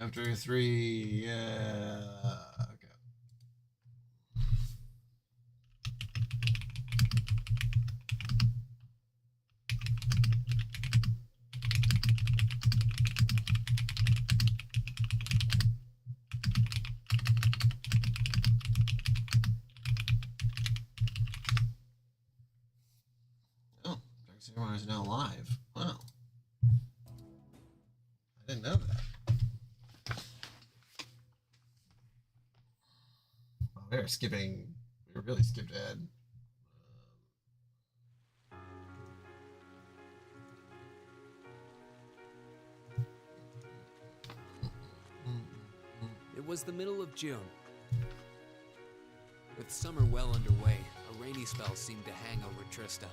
After 3, yeah. Okay. Oh, Dark Samurai is now live. Wow. I didn't know that. Well, we were skipping. We really skipped ahead. It was the middle of June. With summer well underway, a rainy spell seemed to hang over Trista.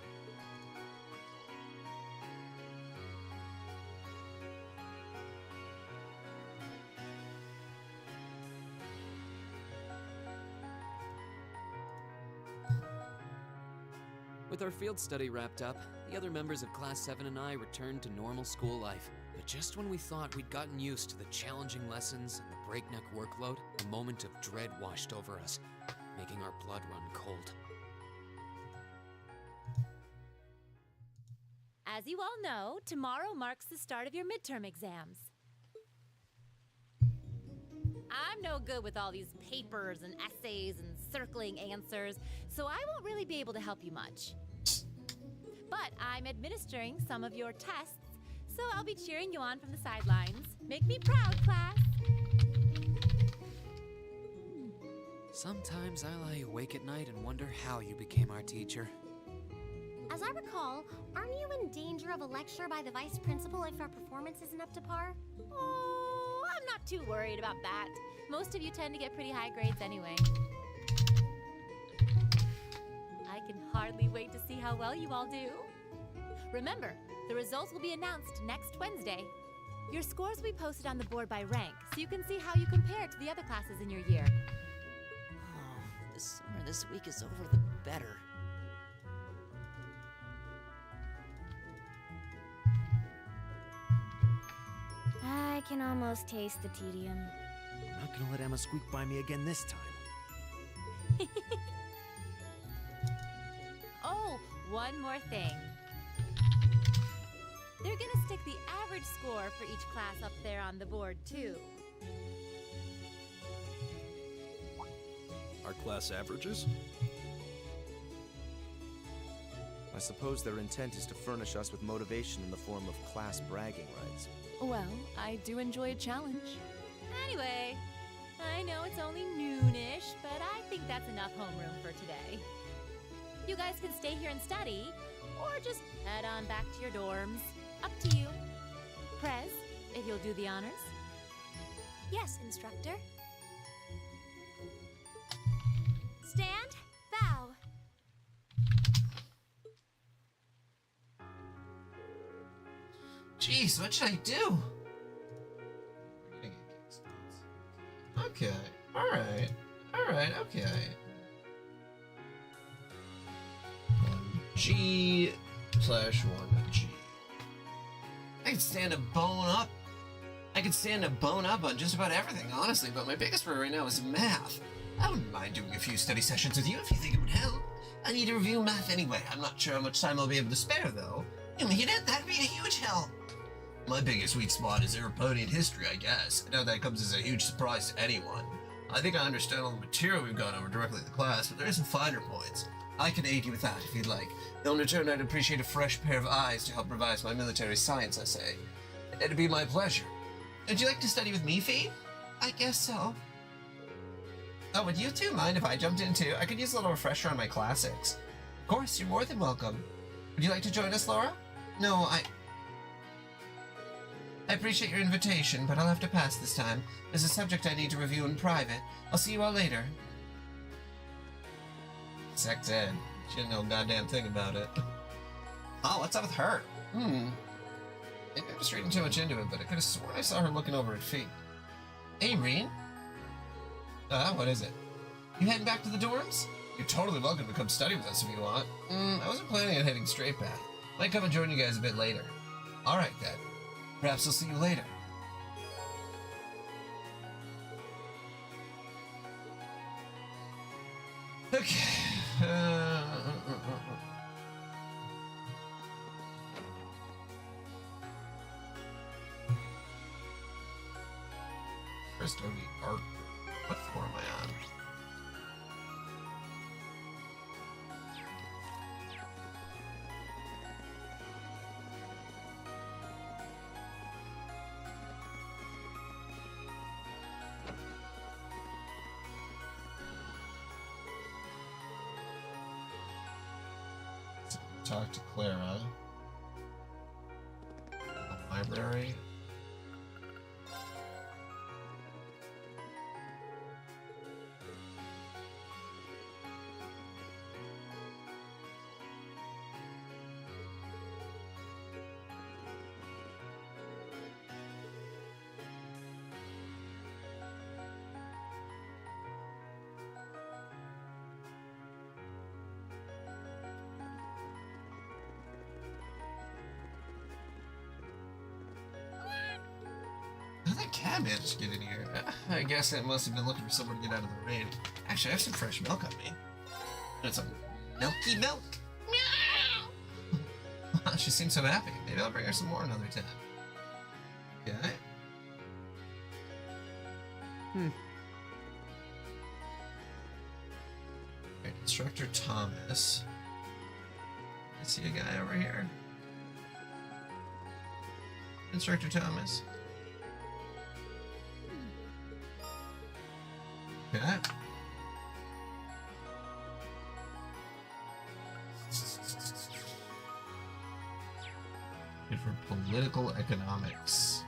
With our field study wrapped up, the other members of Class 7 and I returned to normal school life. But just when we thought we'd gotten used to the challenging lessons and the breakneck workload, a moment of dread washed over us, making our blood run cold. As you all know, tomorrow marks the start of your midterm exams. I'm no good with all these papers and essays and circling answers, so I won't really be able to help you much. But I'm administering some of your tests, so I'll be cheering you on from the sidelines. Make me proud, class! Sometimes I lie awake at night and wonder how you became our teacher. As I recall, aren't you in danger of a lecture by the vice principal if our performance isn't up to par? Oh, I'm not too worried about that. Most of you tend to get pretty high grades anyway. I can hardly wait to see how well you all do. Remember, the results will be announced next Wednesday. Your scores will be posted on the board by rank, so you can see how you compare to the other classes in your year. Oh, the sooner this week is over, the better. I can almost taste the tedium. I'm not gonna let Emma squeak by me again this time. Oh, one more thing. They're gonna stick the average score for each class up there on the board, too. Our class averages? I suppose their intent is to furnish us with motivation in the form of class bragging rights. Well, I do enjoy a challenge. Anyway, I know it's only noonish, but I think that's enough homeroom for today. You guys can stay here and study, or just head on back to your dorms. Up to you. Prez, if you'll do the honors. Yes, instructor. Stand, bow. Jeez, what should I do? Okay, alright. Alright, okay. G/1G. I could stand a bone up. I could stand a bone up on just about everything, honestly, but my biggest worry right now is math. I wouldn't mind doing a few study sessions with you if you think it would help. I need to review math anyway. I'm not sure how much time I'll be able to spare, though. You need it? That'd be a huge help. My biggest weak spot is Aripodian history, I guess. I know that comes as a huge surprise to anyone. I think I understand all the material we've gone over directly in the class, but there are some finer points. I can aid you with that if you'd like. Though in return, I'd appreciate a fresh pair of eyes to help revise my military science essay. It'd be my pleasure. Would you like to study with me, Fee? I guess so. Oh, would you two mind if I jumped in too? I could use a little refresher on my classics. Of course, you're more than welcome. Would you like to join us, Laura? No, I appreciate your invitation, but I'll have to pass this time. There's a subject I need to review in private. I'll see you all later. Sex ed. She didn't know a goddamn thing about it. Oh, what's up with her? Maybe I'm just reading too much into it, but I could have sworn I saw her looking over at Fee. Hey, Reen? What is it? You heading back to the dorms? You're totally welcome to come study with us if you want. I wasn't planning on heading straight back. Might come and join you guys a bit later. Alright then. Perhaps I'll see you later. Okay. First, Adobe Art. What floor am I on? Talk to Clara. The library. How did that cat manage to get in here? I guess it must have been looking for someone to get out of the rain. Actually, I have some fresh milk on me. And it's a milky milk. Meow! She seems so happy. Maybe I'll bring her some more another time. Okay. Alright, Instructor Thomas. I see a guy over here. Instructor Thomas. Okay. Good for political economics.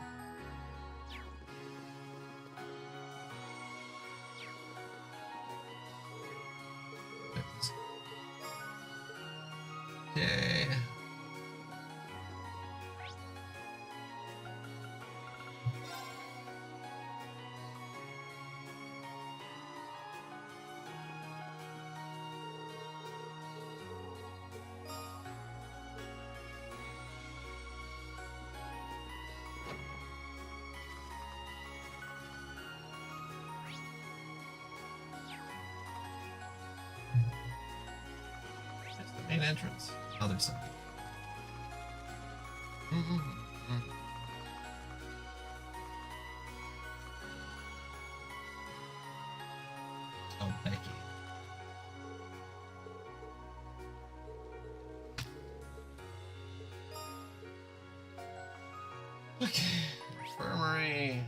Okay. That's the main entrance. Other side. Oh, Becky. Okay. Infirmary.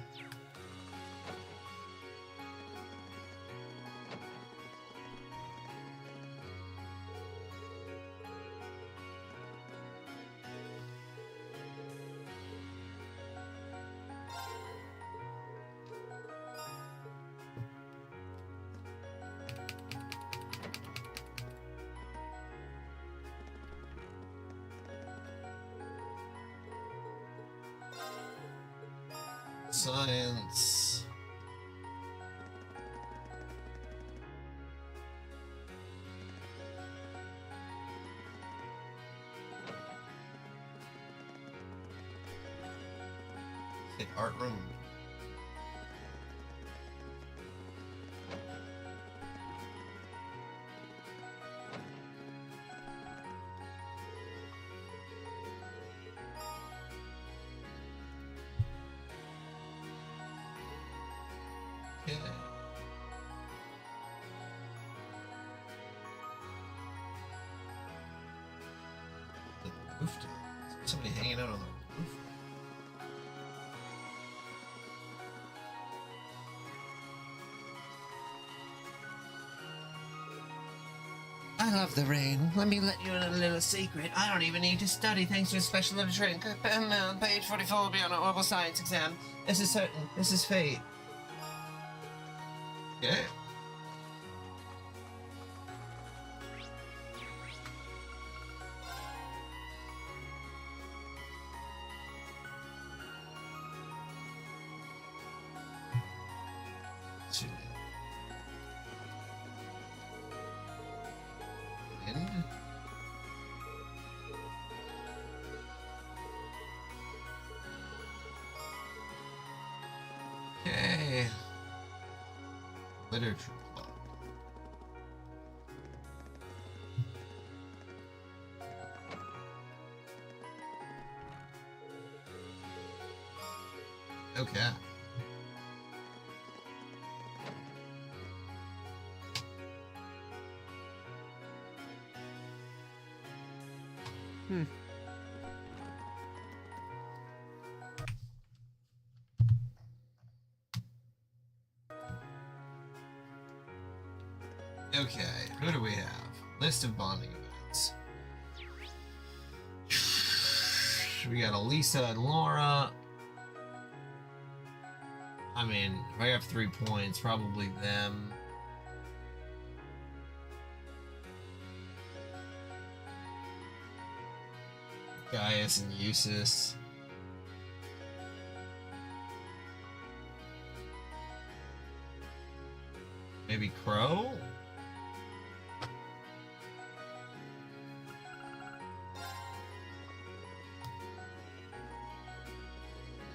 Science. The art room. Okay. The roof. Somebody hanging out on the roof. I love the rain. Let me let you in a little secret. I don't even need to study thanks to a special little trick. Page 44 will be on an oral science exam. This is certain. This is fate. Okay. Wind. Okay. Literature club. Okay. Okay, who do we have? List of bonding events. We got Elisa and Laura. I mean, if I have 3 points, probably them. Gaius and Eustace. Maybe Crow?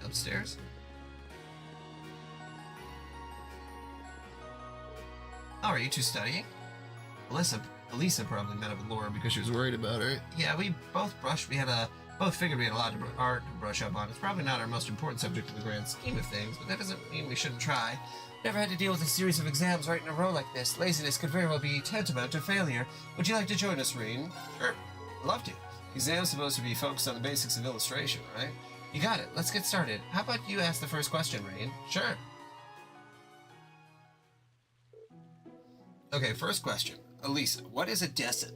Upstairs? Oh, are you two studying? Elisa probably met up with Laura because she was worried about her. Yeah, we both figured we had a lot of art to brush up on. It's probably not our most important subject in the grand scheme of things, but that doesn't mean we shouldn't try. Never had to deal with a series of exams right in a row like this. Laziness could very well be tantamount to failure. Would you like to join us, Reen? Sure. Love to. Exam's supposed to be focused on the basics of illustration, right? You got it. Let's get started. How about you ask the first question, Reen? Sure. Okay, first question. Elisa, what is a descent?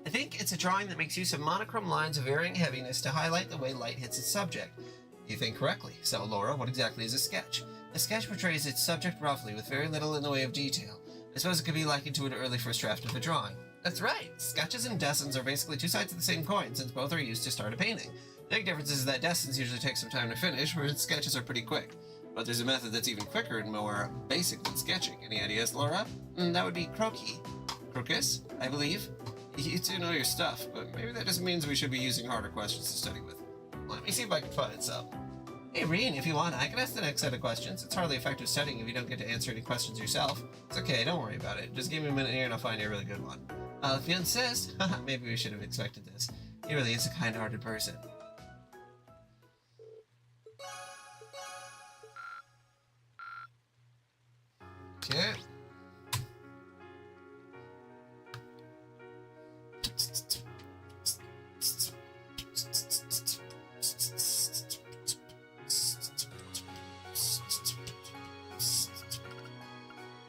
I think it's a drawing that makes use of monochrome lines of varying heaviness to highlight the way light hits its subject. You think correctly. So, Laura, what exactly is a sketch? A sketch portrays its subject roughly, with very little in the way of detail. I suppose it could be likened to an early first draft of a drawing. That's right. Sketches and descents are basically two sides of the same coin, since both are used to start a painting. The big difference is that descents usually take some time to finish, whereas sketches are pretty quick. But there's a method that's even quicker and more basic than sketching. Any ideas, Laura? That would be croquis. Crocus, I believe. You two know your stuff, but maybe that just means we should be using harder questions to study with. Let me see if I can find some. Hey, Reen, if you want, I can ask the next set of questions. It's hardly effective studying if you don't get to answer any questions yourself. It's okay, don't worry about it. Just give me a minute here and I'll find you a really good one. If you insist, maybe we should have expected this. He really is a kind-hearted person. Okay.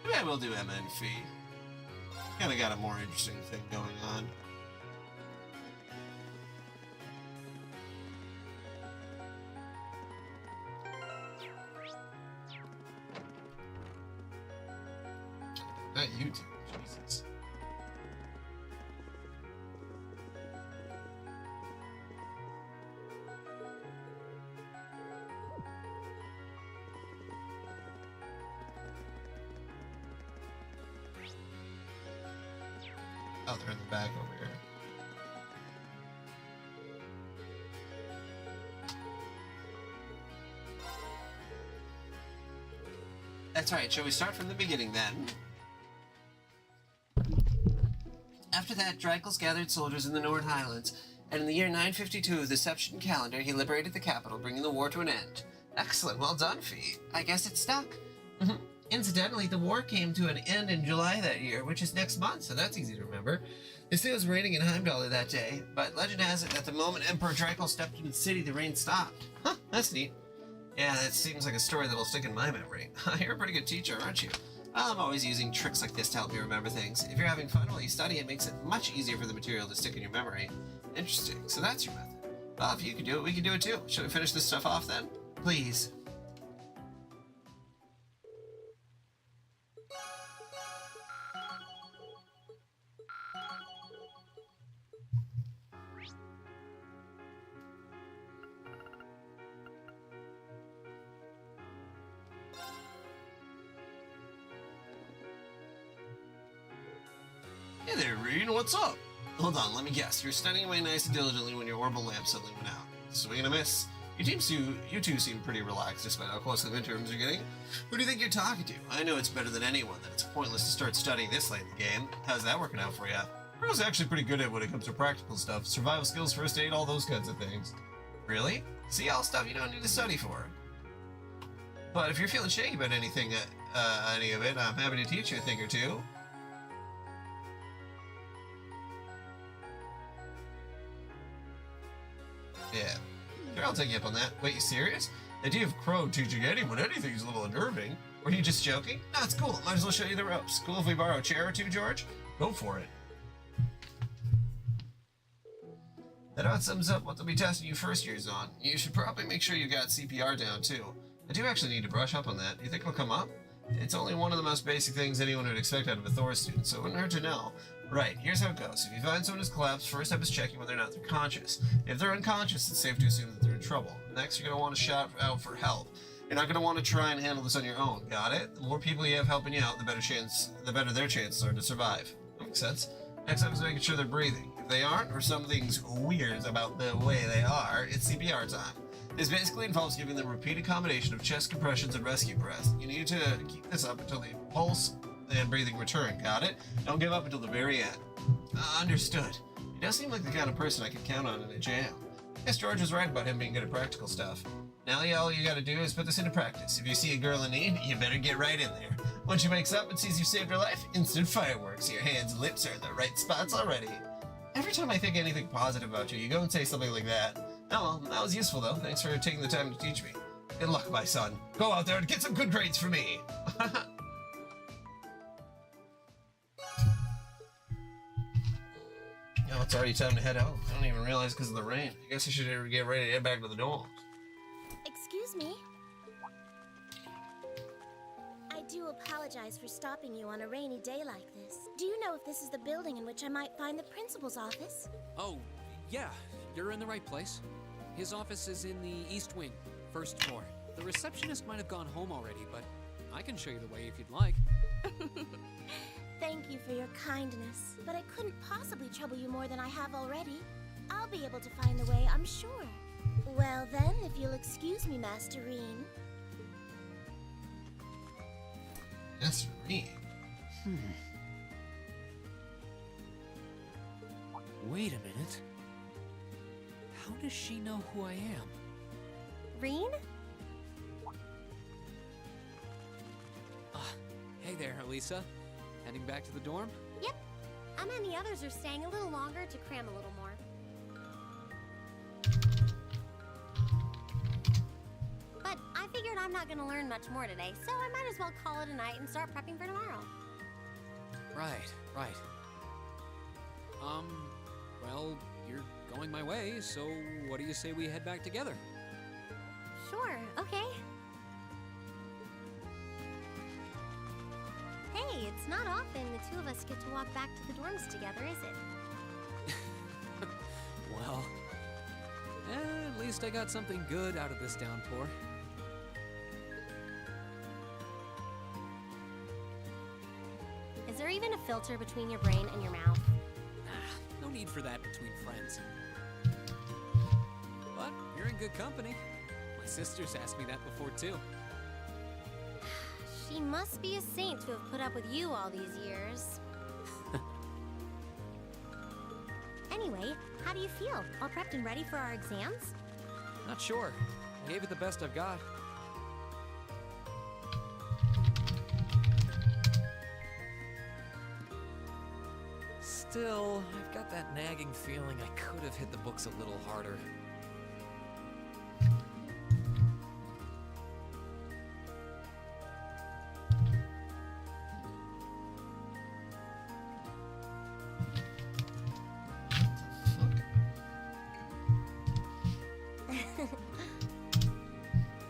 Yeah, we'll do Emma and Fee. Kinda got a more interesting thing going on. Not you two, Jesus. Oh, they're in the back over here. That's right. Shall we start from the beginning then? After that, Dreikel's gathered soldiers in the Nord Highlands, and in the year 952 of the Septian calendar, he liberated the capital, bringing the war to an end. Excellent. Well done, Fee. I guess it stuck. Incidentally, the war came to an end in July that year, which is next month, so that's easy to remember. They say it was raining in Heimdall that day, but legend has it that the moment Emperor Dreikel stepped into the city, the rain stopped. Huh, that's neat. Yeah, that seems like a story that'll stick in my memory. You're a pretty good teacher, aren't you? Well, I'm always using tricks like this to help me remember things. If you're having fun while you study, it makes it much easier for the material to stick in your memory. Interesting. So that's your method. Well, if you can do it, we can do it too. Shall we finish this stuff off then? Please. Hey there, Reen, what's up? Hold on, let me guess. You're studying away nice and diligently when your orbital lamp suddenly went out. Swing and a miss. You two seem pretty relaxed despite how close the midterms are getting. Who do you think you're talking to? I know it's better than anyone that it's pointless to start studying this late in the game. How's that working out for you? I was actually pretty good at when it comes to practical stuff. Survival skills, first aid, all those kinds of things. Really? See, all stuff you don't need to study for. But if you're feeling shaky about anything, any of it, I'm happy to teach you a thing or two. Yeah. Sure, I'll take you up on that. Wait, you serious? The idea of Crow teaching anyone anything is a little unnerving. Were you just joking? No, it's cool. Might as well show you the ropes. Cool if we borrow a chair or two, George? Go for it. That about sums up what they'll be testing you first years on. You should probably make sure you got CPR down, too. I do actually need to brush up on that. You think it'll come up? It's only one of the most basic things anyone would expect out of a Thor student, so it wouldn't hurt to know. Right, here's how it goes. If you find someone who's collapsed, first step is checking whether or not they're conscious. If they're unconscious, it's safe to assume that they're in trouble. Next, you're going to want to shout out for help. You're not going to want to try and handle this on your own, got it? The more people you have helping you out, the better their chances are to survive. Makes sense. Next up is making sure they're breathing. If they aren't, or something's weird about the way they are, it's CPR time. This basically involves giving them a repeated combination of chest compressions and rescue breaths. You need to keep this up until the pulse and breathing return, got it? Don't give up until the very end. Understood. He does seem like the kind of person I could count on in a jam. I guess George was right about him being good at practical stuff. Now all you gotta do is put this into practice. If you see a girl in need, you better get right in there. When she wakes up and sees you saved her life, instant fireworks. Your hands and lips are in the right spots already. Every time I think anything positive about you, you go and say something like that. Oh well, that was useful though. Thanks for taking the time to teach me. Good luck, my son. Go out there and get some good grades for me. Oh, it's already time to head out. I don't even realize because of the rain. I guess I should get ready to head back to the dorm. Excuse me. I do apologize for stopping you on a rainy day like this. Do you know if this is the building in which I might find the principal's office? Oh, yeah, you're in the right place. His office is in the East Wing, first floor. The receptionist might have gone home already, but I can show you the way if you'd like. Thank you for your kindness, but I couldn't possibly trouble you more than I have already. I'll be able to find the way, I'm sure. Well then, if you'll excuse me, Master Reen. That's Reen. Wait a minute. How does she know who I am? Reen? Hey there, Elisa. Heading back to the dorm? Yep. Emma and the others are staying a little longer to cram a little more. But I figured I'm not gonna learn much more today, so I might as well call it a night and start prepping for tomorrow. Right. Well, you're going my way, so what do you say we head back together? Sure, okay. Hey, it's not often the two of us get to walk back to the dorms together, is it? Well, at least I got something good out of this downpour. Is there even a filter between your brain and your mouth? No need for that between friends. But you're in good company. My sisters asked me that before too. She must be a saint to have put up with you all these years. Anyway, how do you feel? All prepped and ready for our exams? Not sure. I gave it the best I've got. Still, I've got that nagging feeling I could have hit the books a little harder.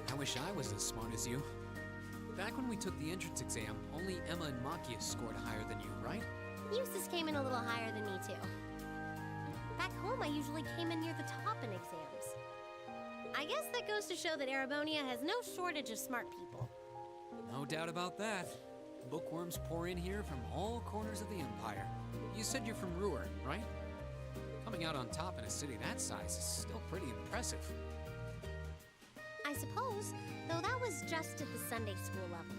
I wish I was as smart as you. Back when we took the entrance exam, only Emma and Machias scored higher than you, right? Eustace came in a little higher than me, too. Back home, I usually came in near the top in exams. I guess that goes to show that Erebonia has no shortage of smart people. No doubt about that. Bookworms pour in here from all corners of the Empire. You said you're from Ruhr, right? Coming out on top in a city that size is still pretty impressive. I suppose, though that was just at the Sunday school level.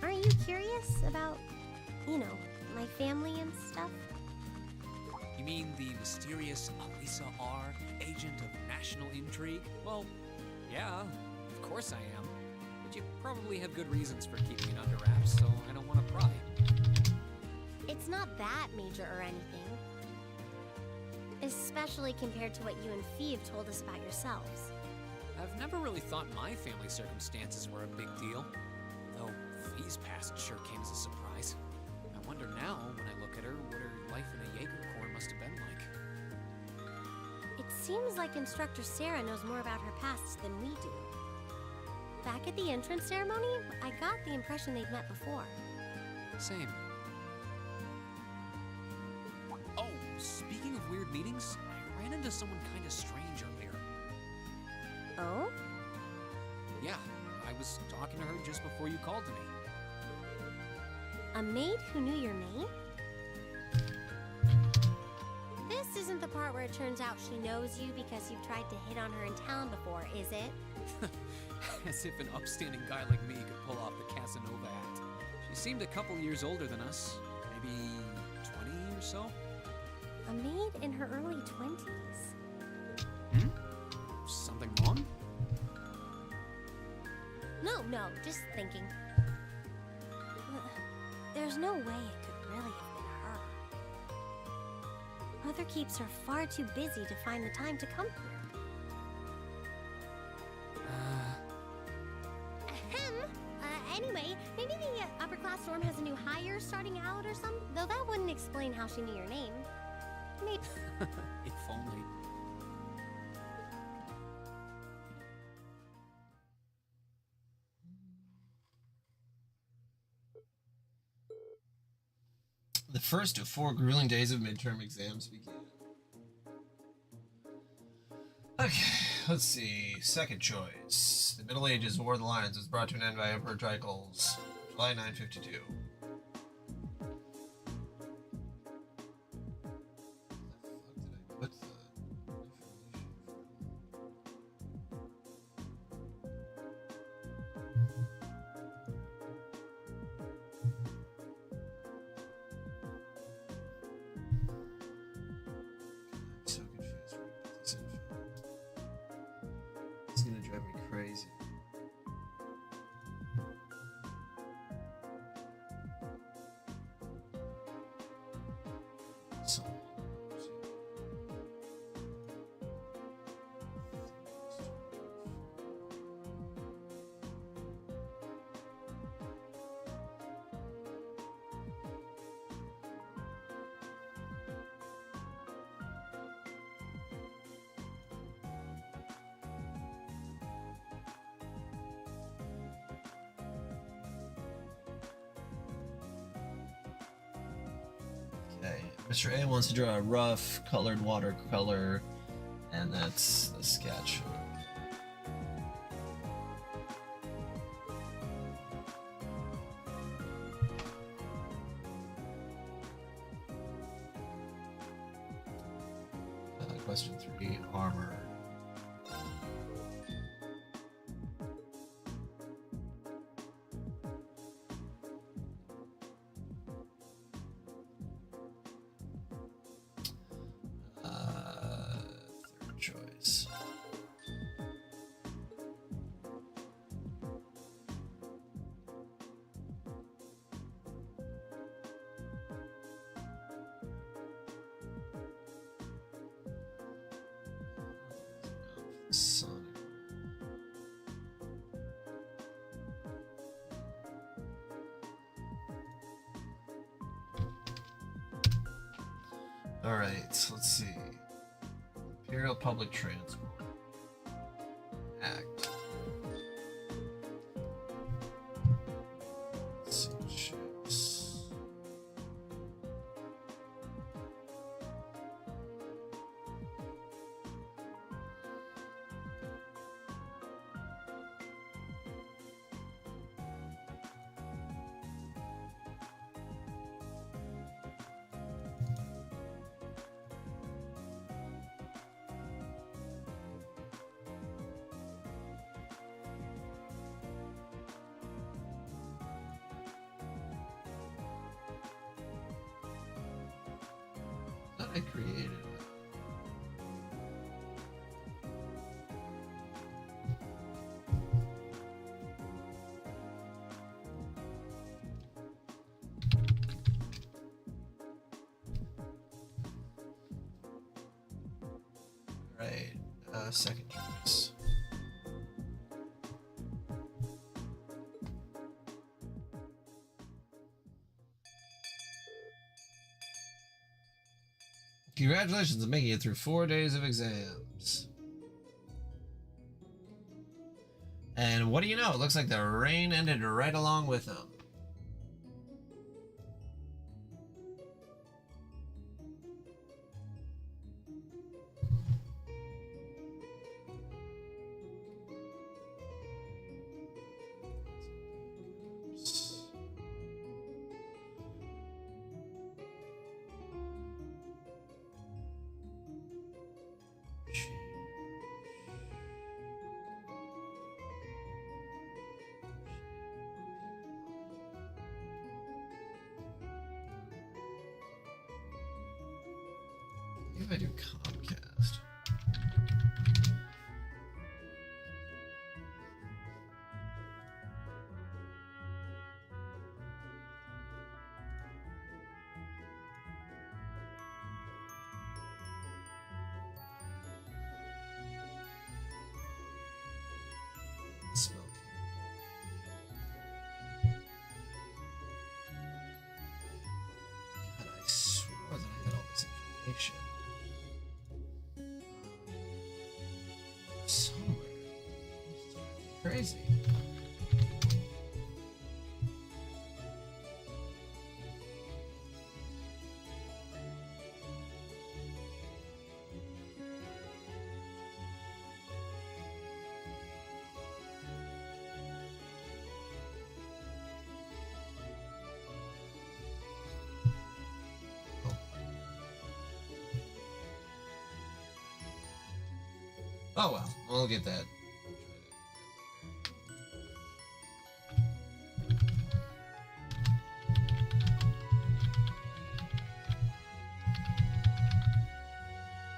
Aren't you curious about, my family and stuff? You mean the mysterious Alisa R., agent of national intrigue? Well, yeah, of course I am. But you probably have good reasons for keeping it under wraps, so I don't want to pry. It's not that major or anything. Especially compared to what you and Fee have told us about yourselves. I've never really thought my family circumstances were a big deal. Though Fee's past sure came as a surprise. I wonder now, when I look at her, what her life in a Jaeger Corps must have been like. It seems like Instructor Sarah knows more about her past than we do. Back at the entrance ceremony, I got the impression they'd met before. Same. Oh, speaking of weird meetings, I ran into someone kind of strange earlier. Oh? Yeah, I was talking to her just before you called to me. A maid who knew your name? This isn't the part where it turns out she knows you because you've tried to hit on her in town before, is it? As if an upstanding guy like me could pull off the Casanova act. She seemed a couple years older than us, maybe 20 or so. A maid in her early 20s? Hmm? Something wrong? No, just thinking. There's no way it could really have been her. Mother keeps her far too busy to find the time to come here. Ahem. Anyway, maybe the upper class dorm has a new hire starting out or something? Though that wouldn't explain how she knew your name. Maybe. If only. The first of 4 grueling days of midterm exams begin. Okay, let's see. Second choice. The Middle Ages War of the Lions was brought to an end by Emperor Tricles, July 952. Crazy. So. Okay, Mr. A wants to draw a rough colored watercolor, and that's the sketch. Question 3, armor. Third choice. Sonic. All right, let's see. Imperial Public Transport Act. Let's see, ships. I created. Right, second choice. Congratulations on making it through 4 days of exams. And what do you know? It looks like the rain ended right along with them. If I do Comcast. Smoke. God, I swore that I had all this information. Somewhere. It's crazy. Oh well, we'll get that.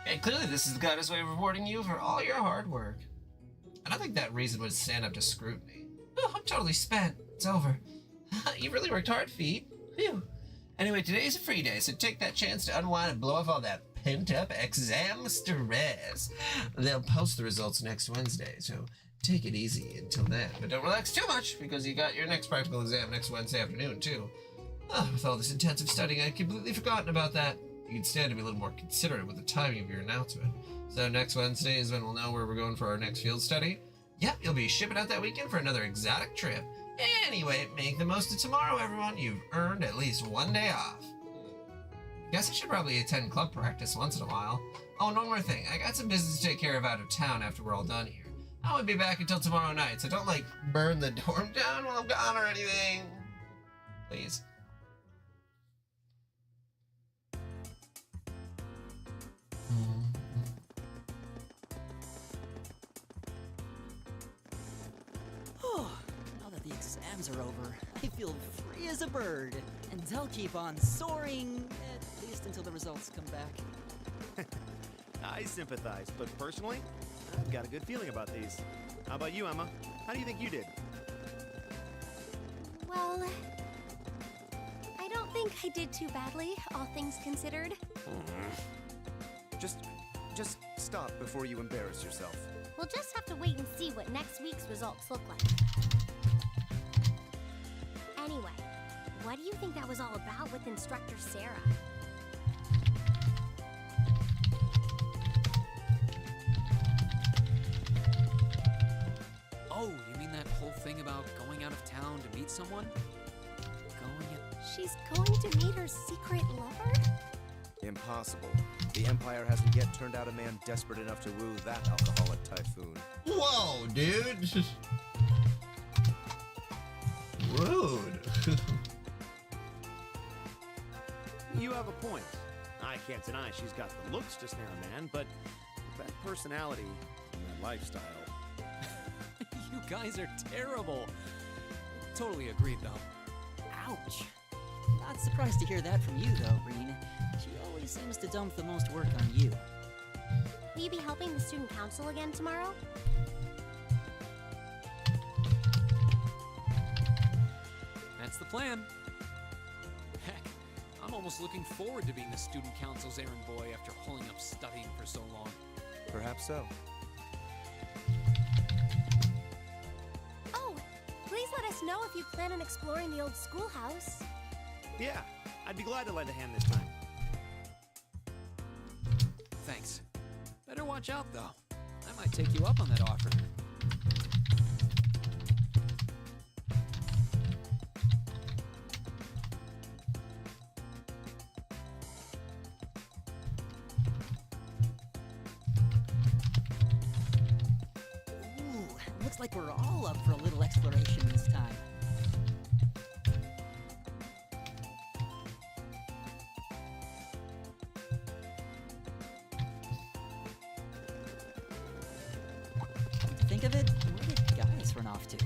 And clearly this is the goddess way of rewarding you for all your hard work. I don't think that reason would stand up to scrutiny. Oh, I'm totally spent. It's over. You really worked hard, Feet. Phew. Anyway, today's a free day, so take that chance to unwind and blow off all that pent-up exam stress. They'll post the results next Wednesday, so take it easy until then. But don't relax too much, because you got your next practical exam next Wednesday afternoon, too. With all this intensive studying, I'd completely forgotten about that. You can stand to be a little more considerate with the timing of your announcement. So next Wednesday is when we'll know where we're going for our next field study. Yep, you'll be shipping out that weekend for another exotic trip. Anyway, make the most of tomorrow, everyone. You've earned at least 1 day off. Guess I should probably attend club practice once in a while. Oh, and one more thing. I got some business to take care of out of town after we're all done here. I won't be back until tomorrow night, so don't, burn the dorm down while I'm gone or anything. Please. Now that the exams are over, I feel free as a bird. And I'll keep on soaring, at least until the results come back. I sympathize, but personally, I've got a good feeling about these. How about you, Emma? How do you think you did? Well, I don't think I did too badly, all things considered. Just stop before you embarrass yourself. We'll just have to wait and see what next week's results look like. Anyway, what do you think that was all about with Instructor Sarah? Oh, you mean that whole thing about going out of town to meet someone? She's going to meet her secret lover? Impossible. The Empire hasn't yet turned out a man desperate enough to woo that alcoholic typhoon. Whoa, dude! Rude. You have a point. I can't deny she's got the looks to snare a man, but that personality and that lifestyle. You guys are terrible. Totally agreed, though. Ouch. Not surprised to hear that from you, though, Breen. She always seems to dump the most work on you. Will you be helping the student council again tomorrow? That's the plan. Heck, I'm almost looking forward to being the student council's errand boy after holding up studying for so long. Perhaps so. Oh, please let us know if you plan on exploring the old schoolhouse. Yeah, I'd be glad to lend a hand this time. Thanks. Better watch out, though. I might take you up on that offer. Ooh, looks like we're all up for a little exploration this time. Think of it, where did Gaius run off to?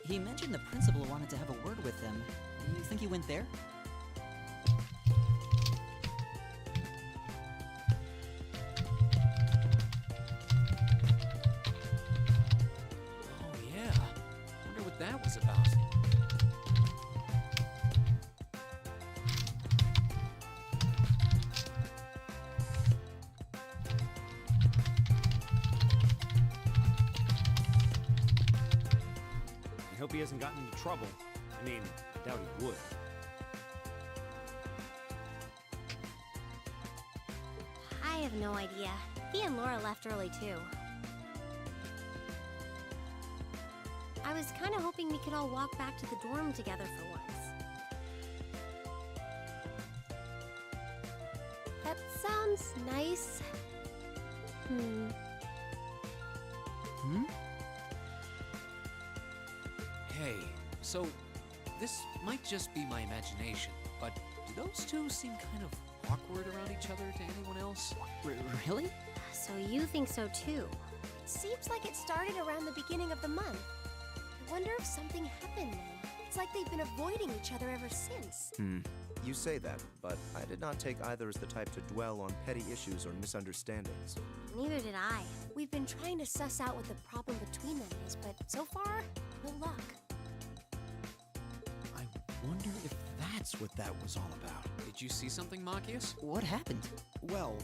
He mentioned the principal wanted to have a word with him. You think he went there? Oh, yeah. Wonder what that was about. I hope he hasn't gotten into trouble. I mean, I doubt he would. I have no idea. He and Laura left early too. I was kind of hoping we could all walk back to the dorm together for once. That sounds nice. Hmm? Hey, so this might just be my imagination, but do those two seem kind of awkward around each other to anyone else? Really? So you think so too? Seems like it started around the beginning of the month. I wonder if something happened then. It's like they've been avoiding each other ever since. You say that, but I did not take either as the type to dwell on petty issues or misunderstandings. Neither did I. We've been trying to suss out what the problem between them is, but so far, no luck. I wonder if that's what that was all about. Did you see something, Machias? What happened? Well,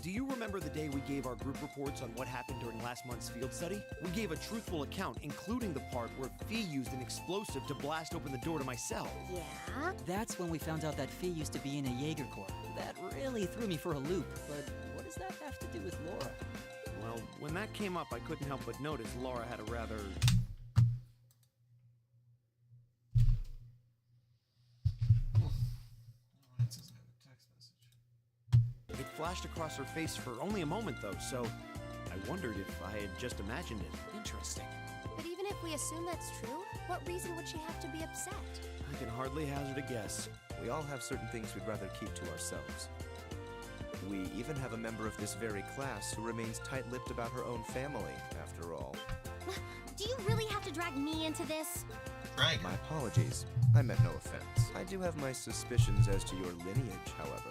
do you remember the day we gave our group reports on what happened during last month's field study? We gave a truthful account, including the part where Fee used an explosive to blast open the door to my cell. Yeah? That's when we found out that Fee used to be in a Jaeger Corps. That really threw me for a loop, but what does that have to do with Laura? Well, when that came up, I couldn't help but notice Laura had a rather... It flashed across her face for only a moment, though, so I wondered if I had just imagined it. Interesting. But even if we assume that's true, what reason would she have to be upset? I can hardly hazard a guess. We all have certain things we'd rather keep to ourselves. We even have a member of this very class who remains tight-lipped about her own family, after all. Do you really have to drag me into this? Right. My apologies. I meant no offense. I do have my suspicions as to your lineage, however.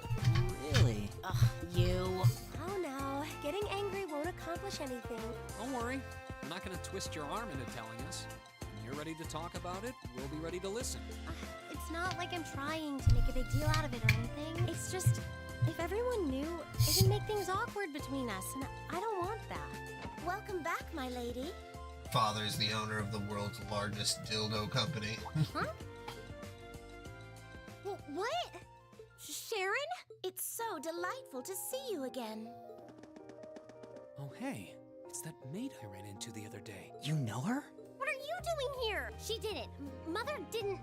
Really? Ugh, you. Oh no, getting angry won't accomplish anything. Don't worry. I'm not gonna twist your arm into telling us. When you're ready to talk about it, we'll be ready to listen. It's not like I'm trying to make a big deal out of it or anything. It's just, if everyone knew, it'd make things awkward between us, and I don't want that. Welcome back, my lady. Father's the owner of the world's largest dildo company. Huh? What? Sharon? It's so delightful to see you again. Oh, hey. It's that maid I ran into the other day. You know her? What are you doing here? She didn't. Mother didn't.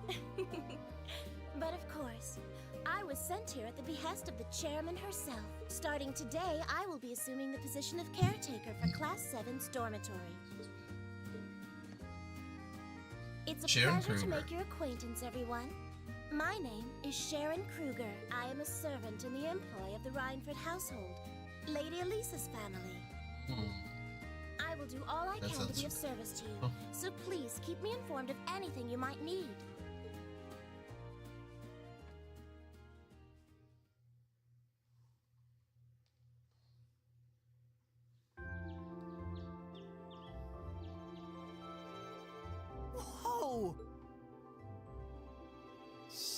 But of course, I was sent here at the behest of the chairman herself. Starting today, I will be assuming the position of caretaker for Class 7's dormitory. It's a Sharon pleasure to Kruger. make your acquaintance, everyone. My name is Sharon Kruger. I am a servant in the employ of the Rhineford household, Lady Elisa's family. I will do all I That can to be sounds- of service to you, Oh. so please keep me informed of anything you might need.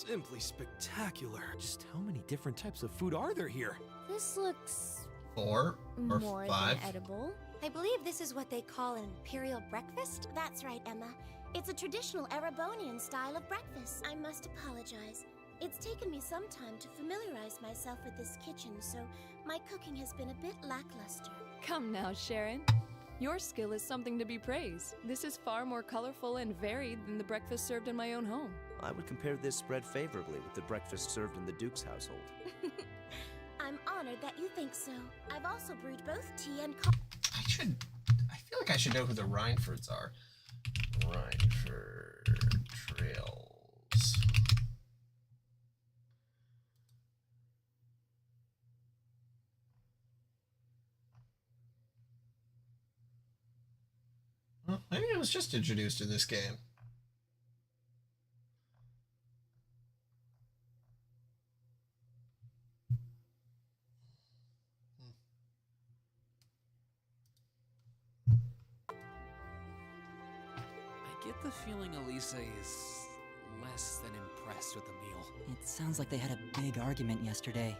Simply spectacular. Just how many different types of food are there here? This looks 4 or more 5. than edible. I believe this is what they call an imperial breakfast. That's right, Emma. It's a traditional Erebonian style of breakfast. I must apologize. It's taken me some time to familiarize myself with this kitchen, so my cooking has been a bit lackluster. Come now, Sharon. Your skill is something to be praised. This is far more colorful and varied than the breakfast served in my own home. I would compare this spread favorably with the breakfast served in the Duke's household. I'm honored that you think so. I've also brewed both tea and coffee. I feel like I should know who the Rhinefords are. Rhineford Trails. Well, maybe I was just introduced to this game. I get the feeling Elisa is less than impressed with the meal. It sounds like they had a big argument yesterday.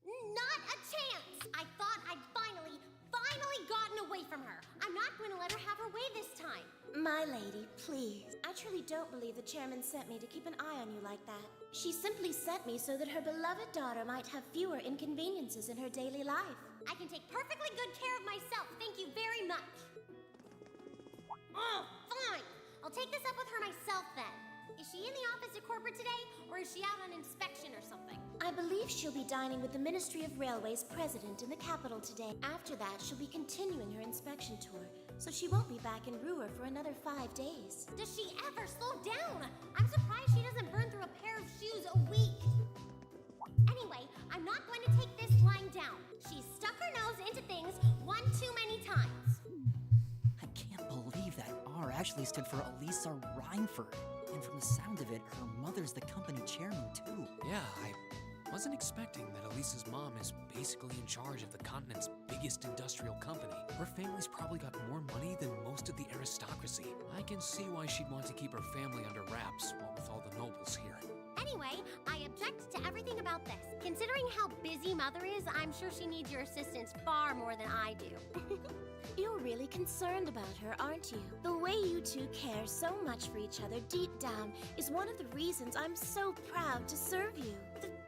Not a chance! I thought I'd finally gotten away from her. I'm not going to let her have her way this time. My lady, please. I truly don't believe the chairman sent me to keep an eye on you like that. She simply sent me so that her beloved daughter might have fewer inconveniences in her daily life. I can take perfectly good care of myself, thank you very much. Oh, fine. I'll take this up with her myself then. Is she in the office at corporate today, or is she out on inspection or something? I believe she'll be dining with the Ministry of Railways president in the capital today. After that, she'll be continuing her inspection tour, so she won't be back in Ruhr for another 5 days. Does she ever slow down? I'm surprised she doesn't burn through a pair of shoes a week. Anyway, I'm not going to take this lying down. She's stuck her nose into things one too many times. I can't believe that R actually stood for Elisa Rhineford. And from the sound of it, her mother's the company chairman, too. Yeah, I wasn't expecting that Elisa's mom is basically in charge of the continent's biggest industrial company. Her family's probably got more money than most of the aristocracy. I can see why she'd want to keep her family under wraps, what with all the nobles here. Anyway, I object to everything about this. Considering how busy Mother is, I'm sure she needs your assistance far more than I do. You're really concerned about her, aren't you? The way you two care so much for each other deep down is one of the reasons I'm so proud to serve you.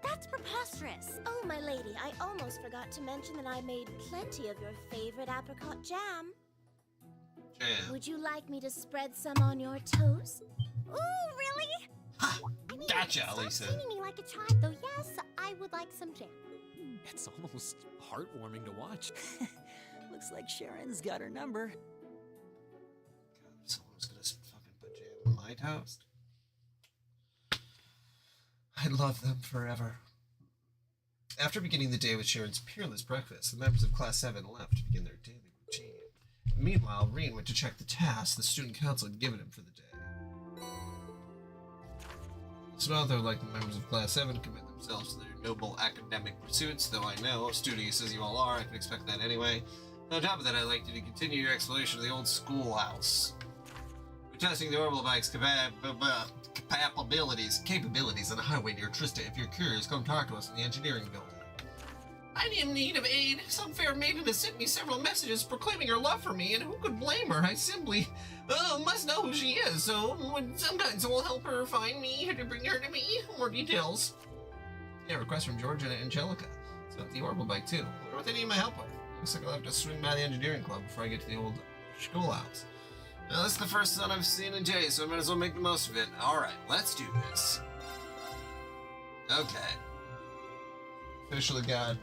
That's preposterous. Oh, my lady, I almost forgot to mention that I made plenty of your favorite apricot jam. Jam. Would you like me to spread some on your toast? Ooh, really? Ha! I mean, Gotcha, stop Elisa. treating me like a child, though. Yes, I would like some jam. It's almost heartwarming to watch. Looks like Sharon's got her number. God, if someone was gonna fucking put jam on my toast, I'd love them forever. After beginning the day with Sharon's peerless breakfast, the members of Class 7 left to begin their daily routine. Meanwhile, Reen went to check the tasks the student council had given him for the day. So though, like the members of Class 7, commit themselves to their noble academic pursuits, though I know, studious as you all are, I can expect that anyway. On top of that, I'd like you to continue your exploration of the old schoolhouse. We're testing the orbital bike's capabilities on a highway near Trista. If you're curious, come talk to us in the engineering building. I'm in need of aid. Some fair maiden has sent me several messages proclaiming her love for me, and who could blame her? I simply must know who she is, so would some kind soul help her find me to bring her to me? More details. Yeah, request from George and Angelica. It's about the orbital bike, too. I wonder what they need my help with. Looks like I'll have to swing by the engineering club before I get to the old schoolhouse. Now, this is the first sun I've seen in days, so I might as well make the most of it. Alright, let's do this. Okay. Officially got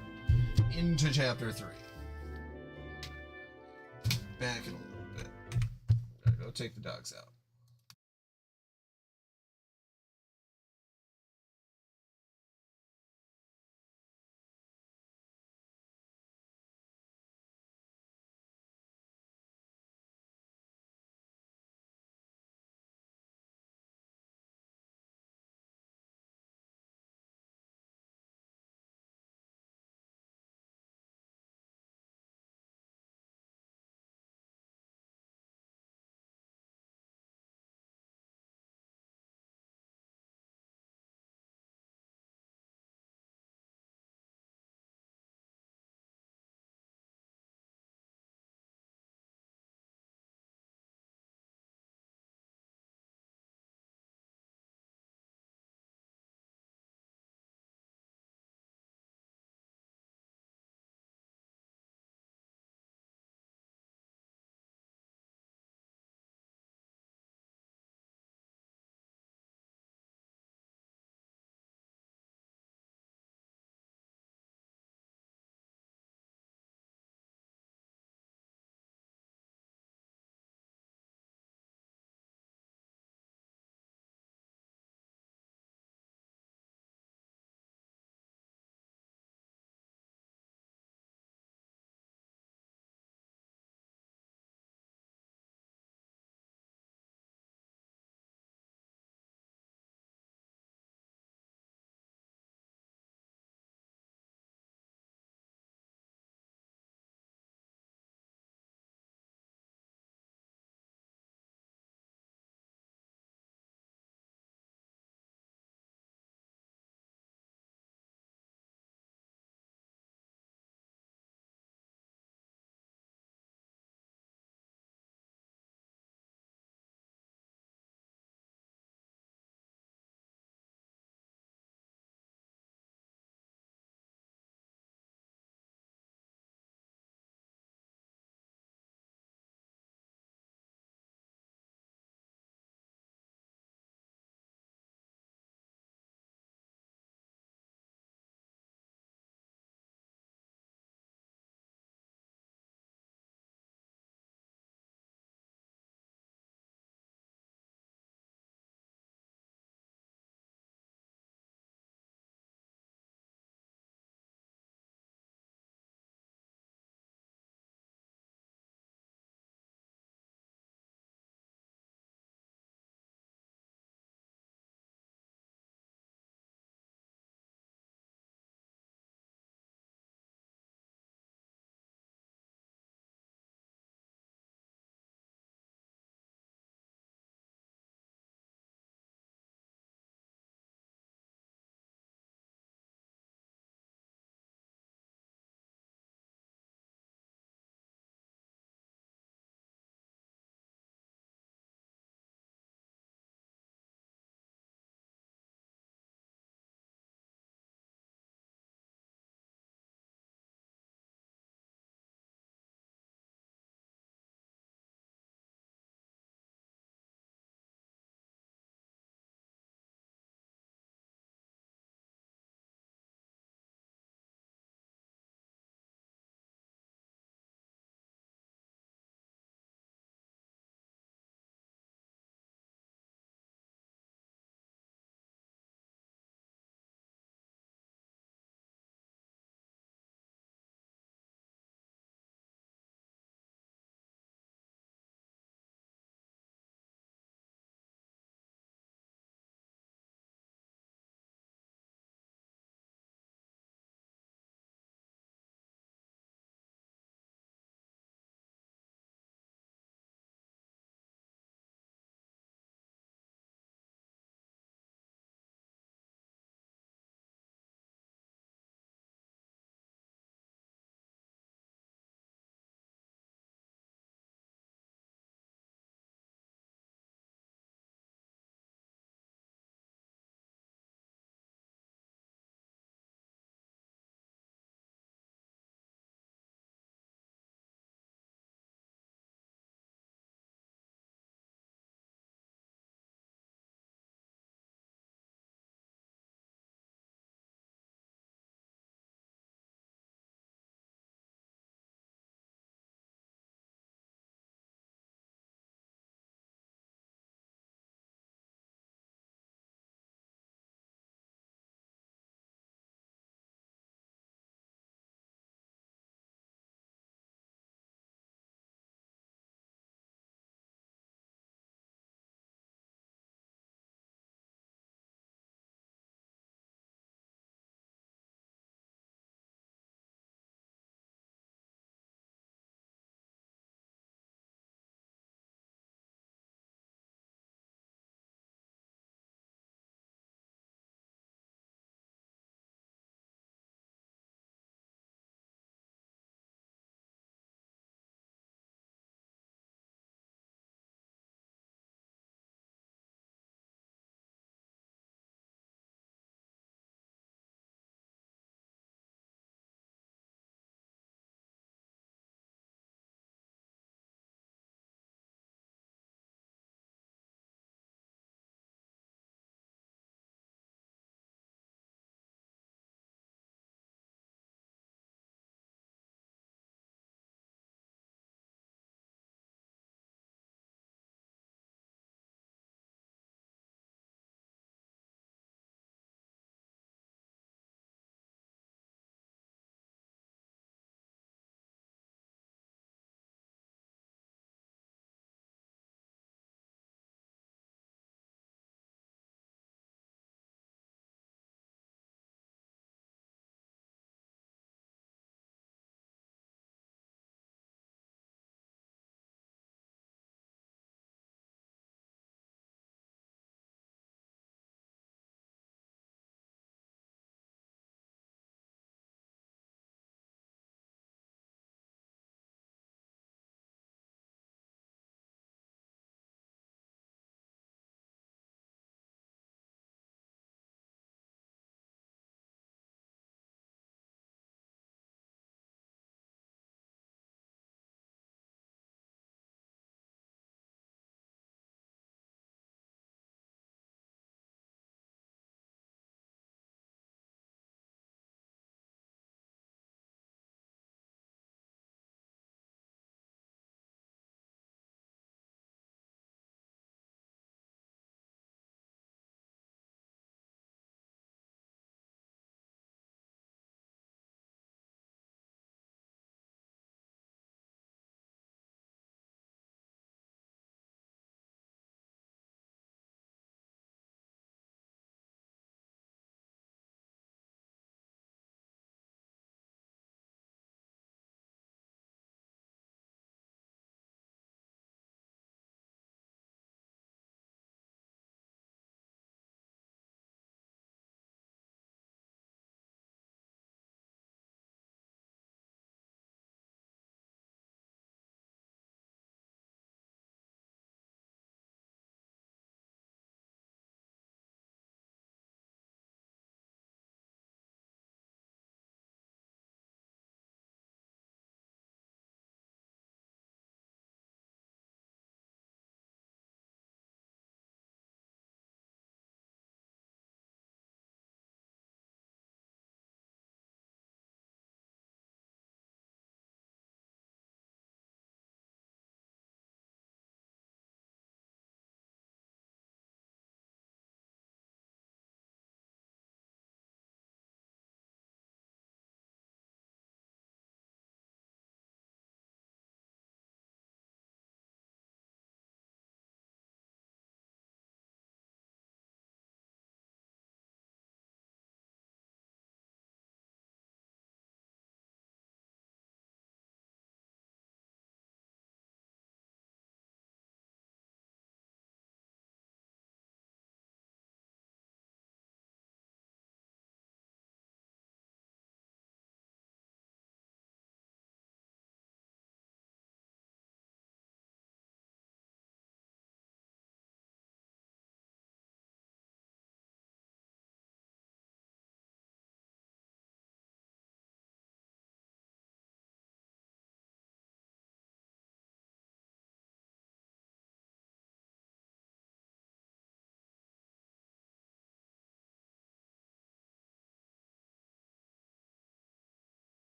into Chapter 3. Back in a little bit. Gotta go take the dogs out.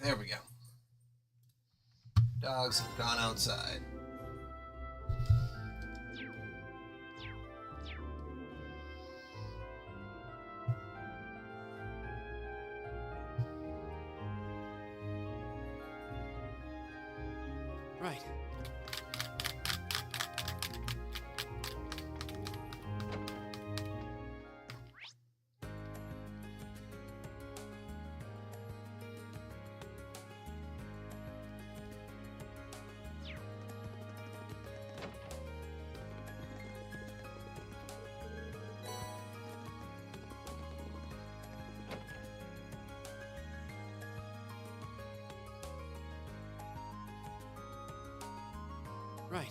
there we go. Dogs have gone outside. Right. Right.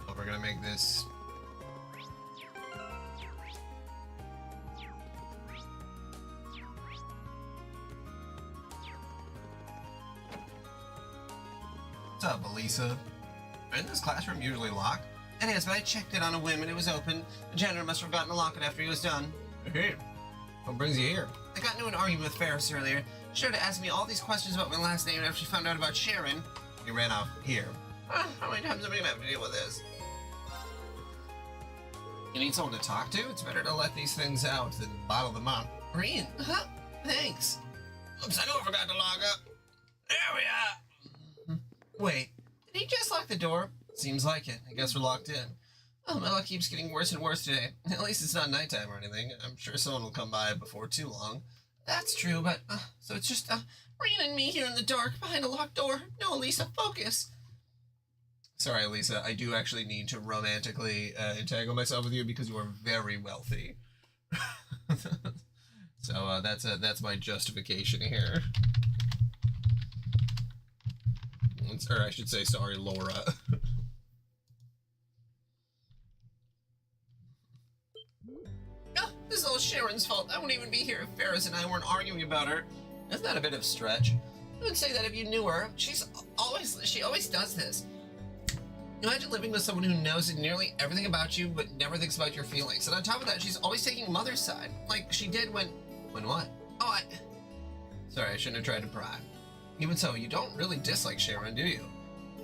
Oh, we're gonna make this. What's up, Elisa? Isn't this classroom usually locked? It is, but I checked it on a whim and it was open. The janitor must have forgotten to lock it after he was done. Hey, what brings you here? I got into an argument with Ferris earlier. She started asking me all these questions about my last name after she found out about Sharon. He ran off here. How many times am I gonna have to deal with this? You need someone to talk to? It's better to let these things out than bottle them up. Green, huh? Thanks. Oops, I know I forgot to log up. There we are. Wait, did he just lock the door? Seems like it. I guess we're locked in. Oh, my luck keeps getting worse and worse today. At least it's not nighttime or anything. I'm sure someone will come by before too long. That's true, but, so it's just, Reen and me here in the dark behind a locked door. No, Elisa, focus. Sorry, Elisa, I do actually need to romantically entangle myself with you because you are very wealthy. So that's my justification here. Or I should say, sorry, Laura. No, this is all Sharon's fault. I wouldn't even be here if Ferris and I weren't arguing about her. Isn't that a bit of a stretch? You would say that if you knew her. She always does this. Imagine living with someone who knows nearly everything about you, but never thinks about your feelings. And on top of that, she's always taking Mother's side. Like she did when what? Oh, sorry, I shouldn't have tried to pry. Even so, you don't really dislike Sharon, do you?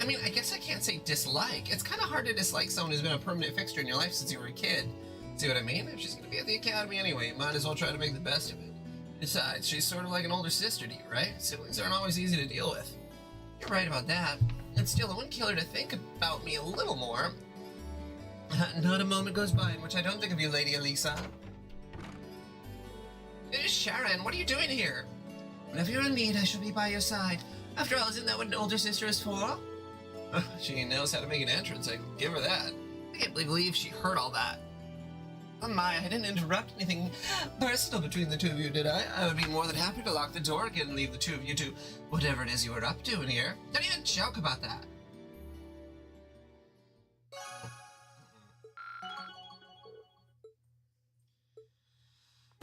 I mean, I guess I can't say dislike. It's kind of hard to dislike someone who's been a permanent fixture in your life since you were a kid. See what I mean? If she's gonna be at the academy anyway, you might as well try to make the best of it. Besides, she's sort of like an older sister to you, right? Siblings aren't always easy to deal with. You're right about that. And still, it wouldn't kill her to think about me a little more. Not a moment goes by in which I don't think of you, Lady Elisa. Sharon, what are you doing here? Whenever you're in need, I shall be by your side. After all, isn't that what an older sister is for? She knows how to make an entrance, I can give her that. I can't believe she heard all that. Oh my, I didn't interrupt anything personal between the two of you, did I? I would be more than happy to lock the door again and leave the two of you to whatever it is you were up to in here. Don't even joke about that.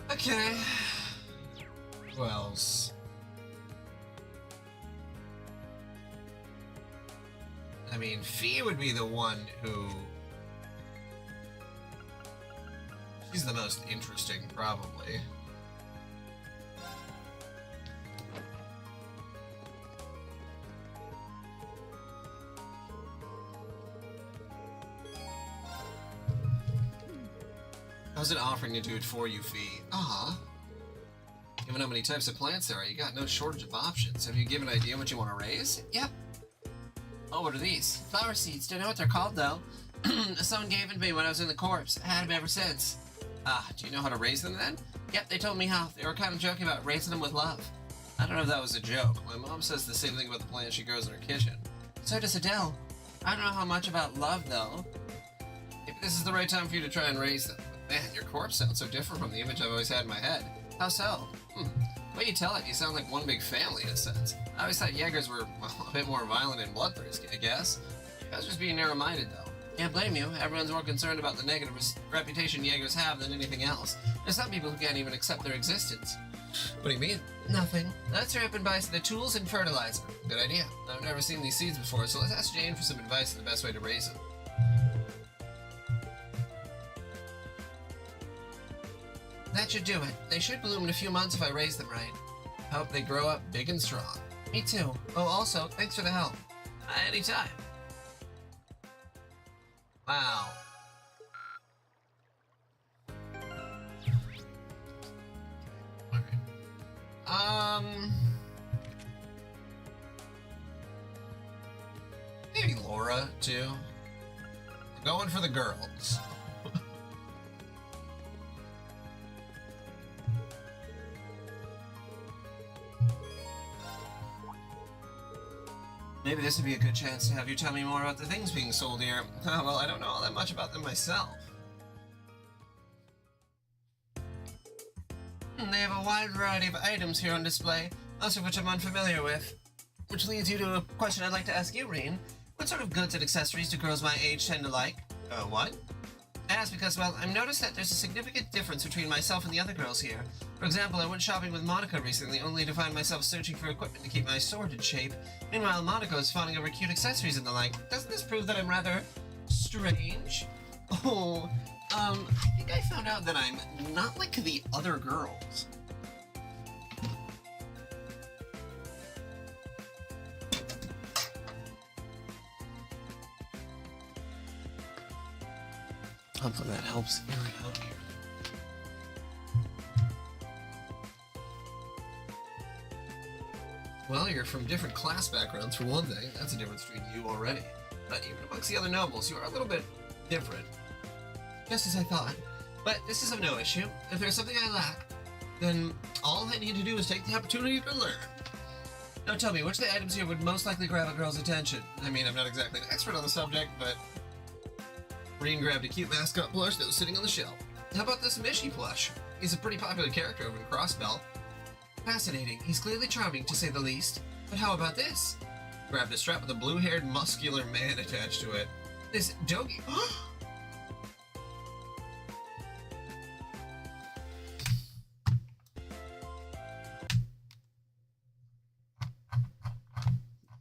Okay. Who else? I mean, Fee would be the one who... She's the most interesting, probably. How's it offering to do it for you, Fee? Given how many types of plants there are, you got no shortage of options. Have you given an idea what you want to raise? Yep. Oh, what are these? Flower seeds. Don't know what they're called, though. Someone gave them to me when I was in the corps. I had them ever since. Do you know how to raise them then? Yep, they told me how. They were kind of joking about raising them with love. I don't know if that was a joke. My mom says the same thing about the plants she grows in her kitchen. So does Adele. I don't know how much about love, though. Maybe this is the right time for you to try and raise them. Man, your corpse sounds so different from the image I've always had in my head. How so? The way you tell it, you sound like one big family in a sense. I always thought Jaegers were, well, a bit more violent and bloodthirsty, I guess. I was just being narrow-minded, though. Can't blame you. Everyone's more concerned about the negative reputation Jaegers have than anything else. There's some people who can't even accept their existence. What do you mean? Nothing. Let's hurry up and buy the tools and fertilizer. Good idea. I've never seen these seeds before, so let's ask Jane for some advice on the best way to raise them. That should do it. They should bloom in a few months if I raise them right. I hope they grow up big and strong. Me too. Oh, also, thanks for the help. Anytime. Wow. Maybe Laura, too. We're going for the girls. Maybe this would be a good chance to have you tell me more about the things being sold here. Oh, well, I don't know all that much about them myself. They have a wide variety of items here on display, most of which I'm unfamiliar with. Which leads you to a question I'd like to ask you, Reen. What sort of goods and accessories do girls my age tend to like? What? I ask because, well, I've noticed that there's a significant difference between myself and the other girls here. For example, I went shopping with Monica recently, only to find myself searching for equipment to keep my sword in shape. Meanwhile, Monica is fawning over cute accessories and the like. Doesn't this prove that I'm rather strange? Oh, I think I found out that I'm not like the other girls. Hopefully that helps you out here. Well, you're from different class backgrounds for one thing. That's a difference between you already. But even amongst the other nobles, you are a little bit different. Just as I thought. But this is of no issue. If there's something I lack, then all I need to do is take the opportunity to learn. Now tell me, which of the items here would most likely grab a girl's attention? I mean, I'm not exactly an expert on the subject, but Reen grabbed a cute mascot plush that was sitting on the shelf. How about this Mishy plush? He's a pretty popular character over in Crossbell. Fascinating. He's clearly charming, to say the least. But how about this? Grabbed a strap with a blue-haired, muscular man attached to it. This Dogi.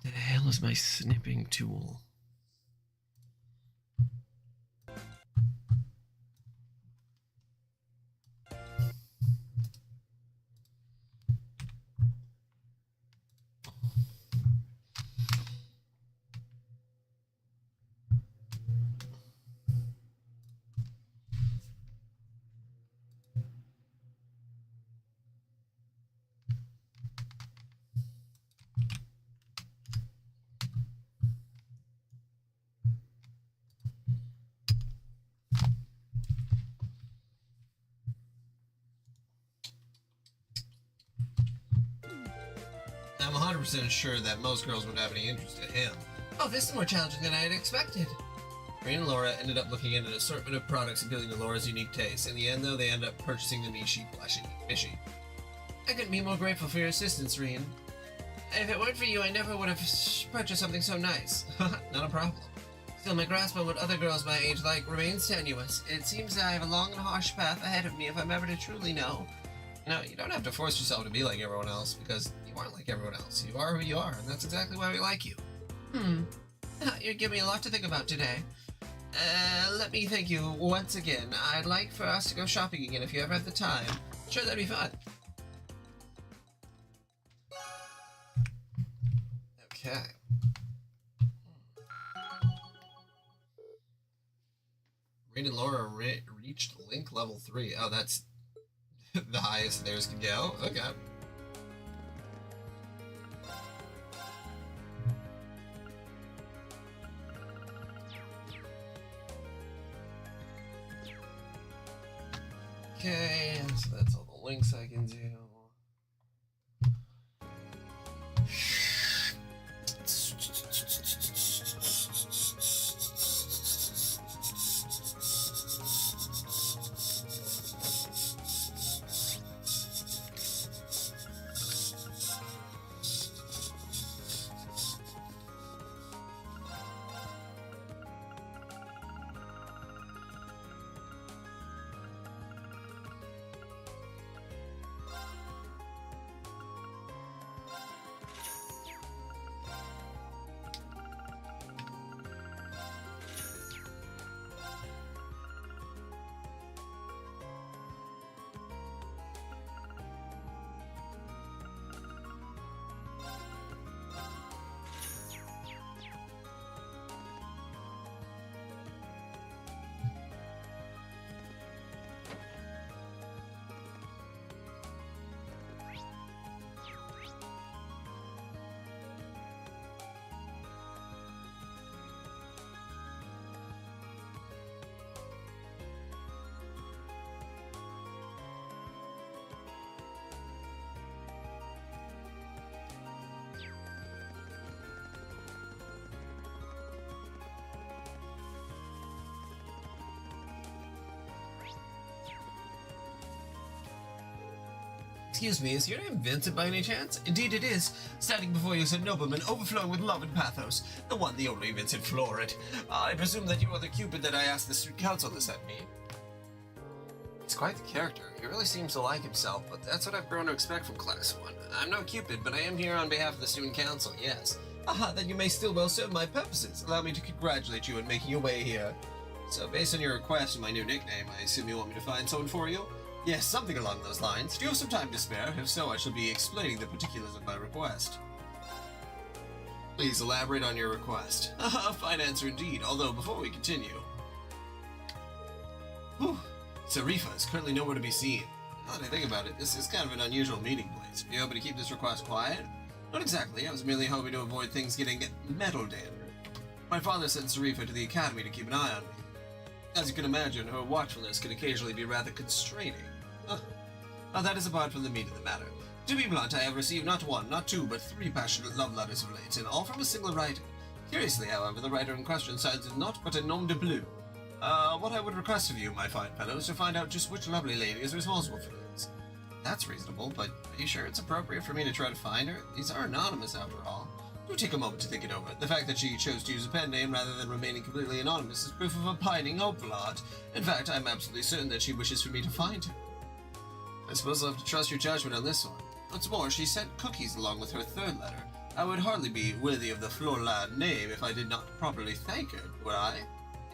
The hell is my snipping tool? I'm 100% sure that most girls wouldn't have any interest in him. Oh, this is more challenging than I had expected. Reen and Laura ended up looking at an assortment of products appealing to Laura's unique taste. In the end, though, they ended up purchasing the Mishy plushie. I couldn't be more grateful for your assistance, Reen. If it weren't for you, I never would have purchased something so nice. Not a problem. Still, my grasp on what other girls my age like remains tenuous. It seems I have a long and harsh path ahead of me if I'm ever to truly know. You know, you don't have to force yourself to be like everyone else, because you aren't like everyone else. You are who you are, and that's exactly why we like you. You're giving me a lot to think about today. Let me thank you once again. I'd like for us to go shopping again if you ever have the time. Sure, that'd be fun. Okay. Reen and Laura reached Link level 3. Oh, that's the highest theirs can go? Okay. Okay, so that's all the links I can do. Excuse me, is your name Vincent by any chance? Indeed it is. Standing before you is a nobleman overflowing with love and pathos. The one, the only Vincent Florid. I presume that you are the Cupid that I asked the student council to send me. He's quite the character. He really seems to like himself, but that's what I've grown to expect from Class 1. I'm no Cupid, but I am here on behalf of the student council, yes. Aha, then you may still well serve my purposes. Allow me to congratulate you on making your way here. So, based on your request and my new nickname, I assume you want me to find someone for you? Yes, something along those lines. Do you have some time to spare? If so, I shall be explaining the particulars of my request. Please elaborate on your request. Haha, fine answer indeed, although before we continue... Whew. Sarifa is currently nowhere to be seen. Now that I think about it, this is kind of an unusual meeting place. Are you hoping to keep this request quiet? Not exactly, I was merely hoping to avoid things getting meddled in. My father sent Sarifa to the academy to keep an eye on me. As you can imagine, her watchfulness can occasionally be rather constraining. Now that is apart from the meat of the matter. To be blunt, I have received not one, not two, but 3 passionate love letters of late, and all from a single writer. Curiously, however, the writer in question signs with naught but a nom de plume. What I would request of you, my fine fellow, is to find out just which lovely lady is responsible for these. That's reasonable, but are you sure it's appropriate for me to try to find her? These are anonymous, after all. Do take a moment to think it over. The fact that she chose to use a pen name rather than remaining completely anonymous is proof of a pining, hopeful heart. In fact, I'm absolutely certain that she wishes for me to find her. I suppose I'll have to trust your judgment on this one. What's more, she sent cookies along with her 3rd letter. I would hardly be worthy of the Florlad name if I did not properly thank her, would I?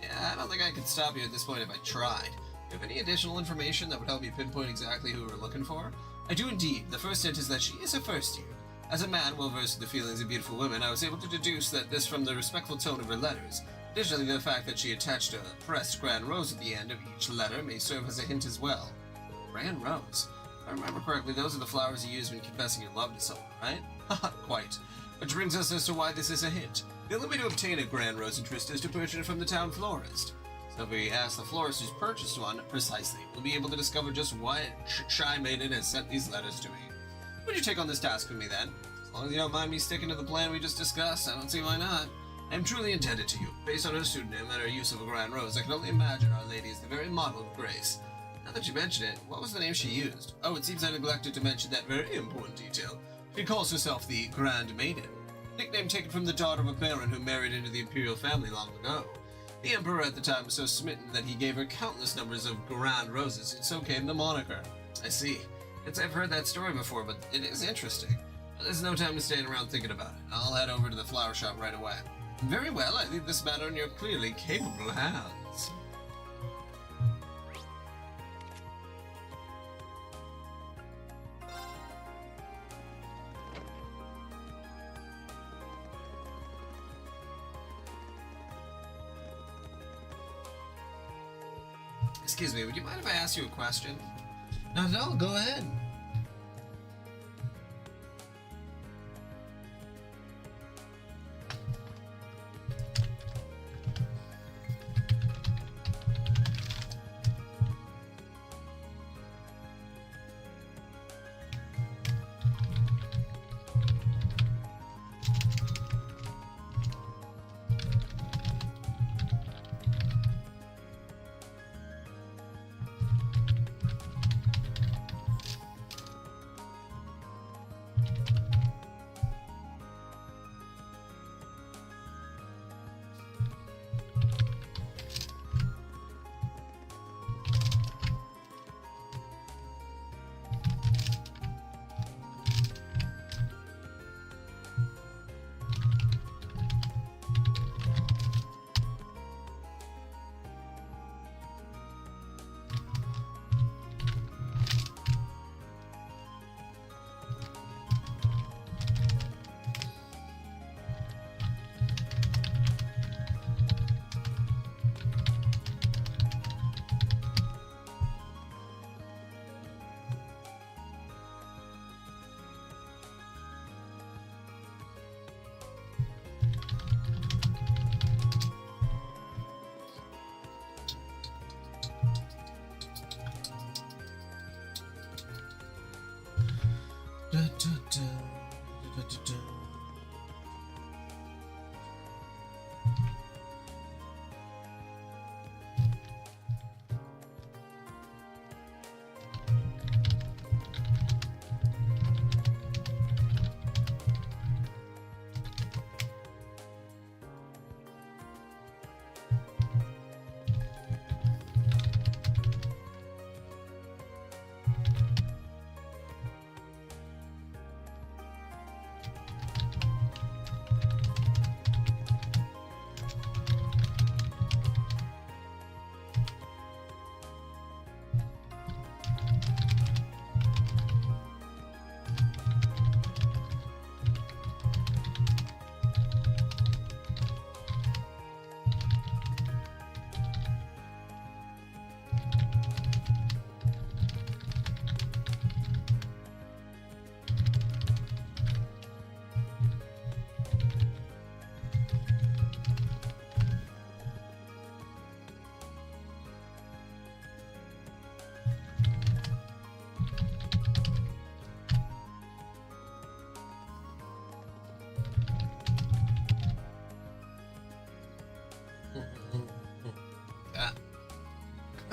Yeah, I don't think I could stop you at this point if I tried. Do you have any additional information that would help me pinpoint exactly who we're looking for? I do indeed. The first hint is that she is a first year. As a man well versed in the feelings of beautiful women, I was able to deduce that this from the respectful tone of her letters. Additionally, the fact that she attached a pressed grand rose at the end of each letter may serve as a hint as well. Grand rose? If I remember correctly, those are the flowers you use when confessing your love to someone, right? Haha, quite. Which brings us as to why this is a hint. The only way to obtain a grand rose interest is to purchase it from the town florist. So if we ask the florist who's purchased one, precisely, we'll be able to discover just why Shy Maiden has sent these letters to me. Would you take on this task with me, then? As long as you don't mind me sticking to the plan we just discussed, I don't see why not. I am truly indebted to you. Based on her pseudonym and her use of a grand rose, I can only imagine Our Lady is the very model of grace. Now that you mention it, what was the name she used? Oh, it seems I neglected to mention that very important detail. She calls herself the Grand Maiden. Nickname taken from the daughter of a baron who married into the imperial family long ago. The emperor at the time was so smitten that he gave her countless numbers of grand roses, and so came the moniker. I see. I've heard that story before, but it is interesting. There's no time to stand around thinking about it. I'll head over to the flower shop right away. Very well, I leave this matter in your clearly capable hands. Excuse me, would you mind if I ask you a question? No, go ahead.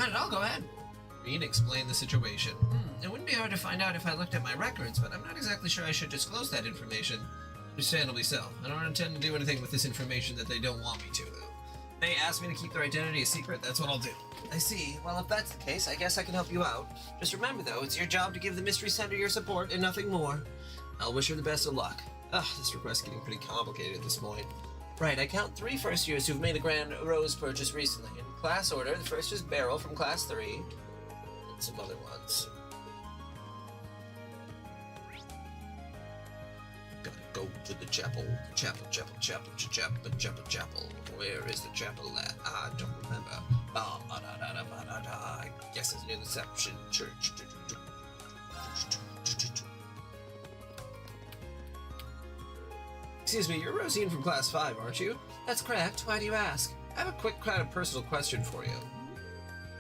Not at all, go ahead. Reed explained the situation. It wouldn't be hard to find out if I looked at my records, but I'm not exactly sure I should disclose that information. Understandably so. I don't intend to do anything with this information that they don't want me to, though. They asked me to keep their identity a secret, that's what I'll do. I see. Well, if that's the case, I guess I can help you out. Just remember, though, it's your job to give the Mystery Center your support and nothing more. I'll wish her the best of luck. This request's getting pretty complicated at this point. Right, I count 3 first years who've made a Grand Rose purchase recently. In class order, the first is Beryl from class 3, and some other ones. Gotta go to the chapel. Chapel. Where is the chapel at? I don't remember. I guess it's near the Reception Church. Excuse me, you're Rosine from class 5, aren't you? That's correct. Why do you ask? I have a quick kind of personal question for you.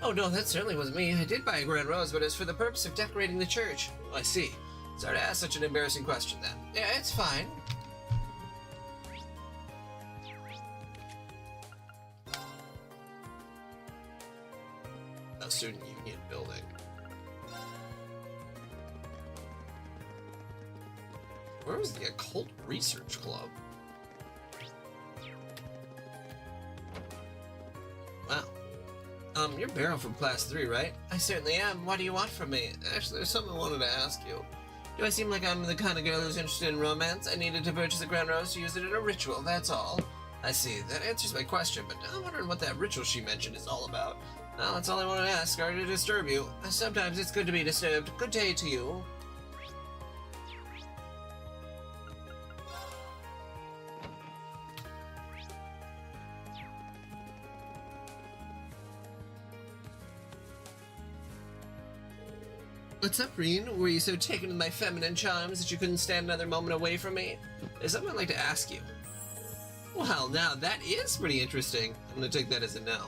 Oh no, that certainly wasn't me. I did buy a Grand Rose, but it's for the purpose of decorating the church. Oh, I see. Sorry to ask such an embarrassing question then. Yeah, it's fine. A student union building. Where was the Occult Research Club? Wow. You're Beryl from class 3, right? I certainly am. What do you want from me? Actually, there's something I wanted to ask you. Do I seem like I'm the kind of girl who's interested in romance? I needed to purchase a Grand Rose to use it in a ritual, that's all. I see. That answers my question, but now I'm wondering what that ritual she mentioned is all about. Well, that's all I wanted to ask. Sorry to disturb you. Sometimes it's good to be disturbed. Good day to you. What's up, Reen? Were you so taken with my feminine charms that you couldn't stand another moment away from me? There's something I'd like to ask you. Well, now that is pretty interesting. I'm gonna take that as a no.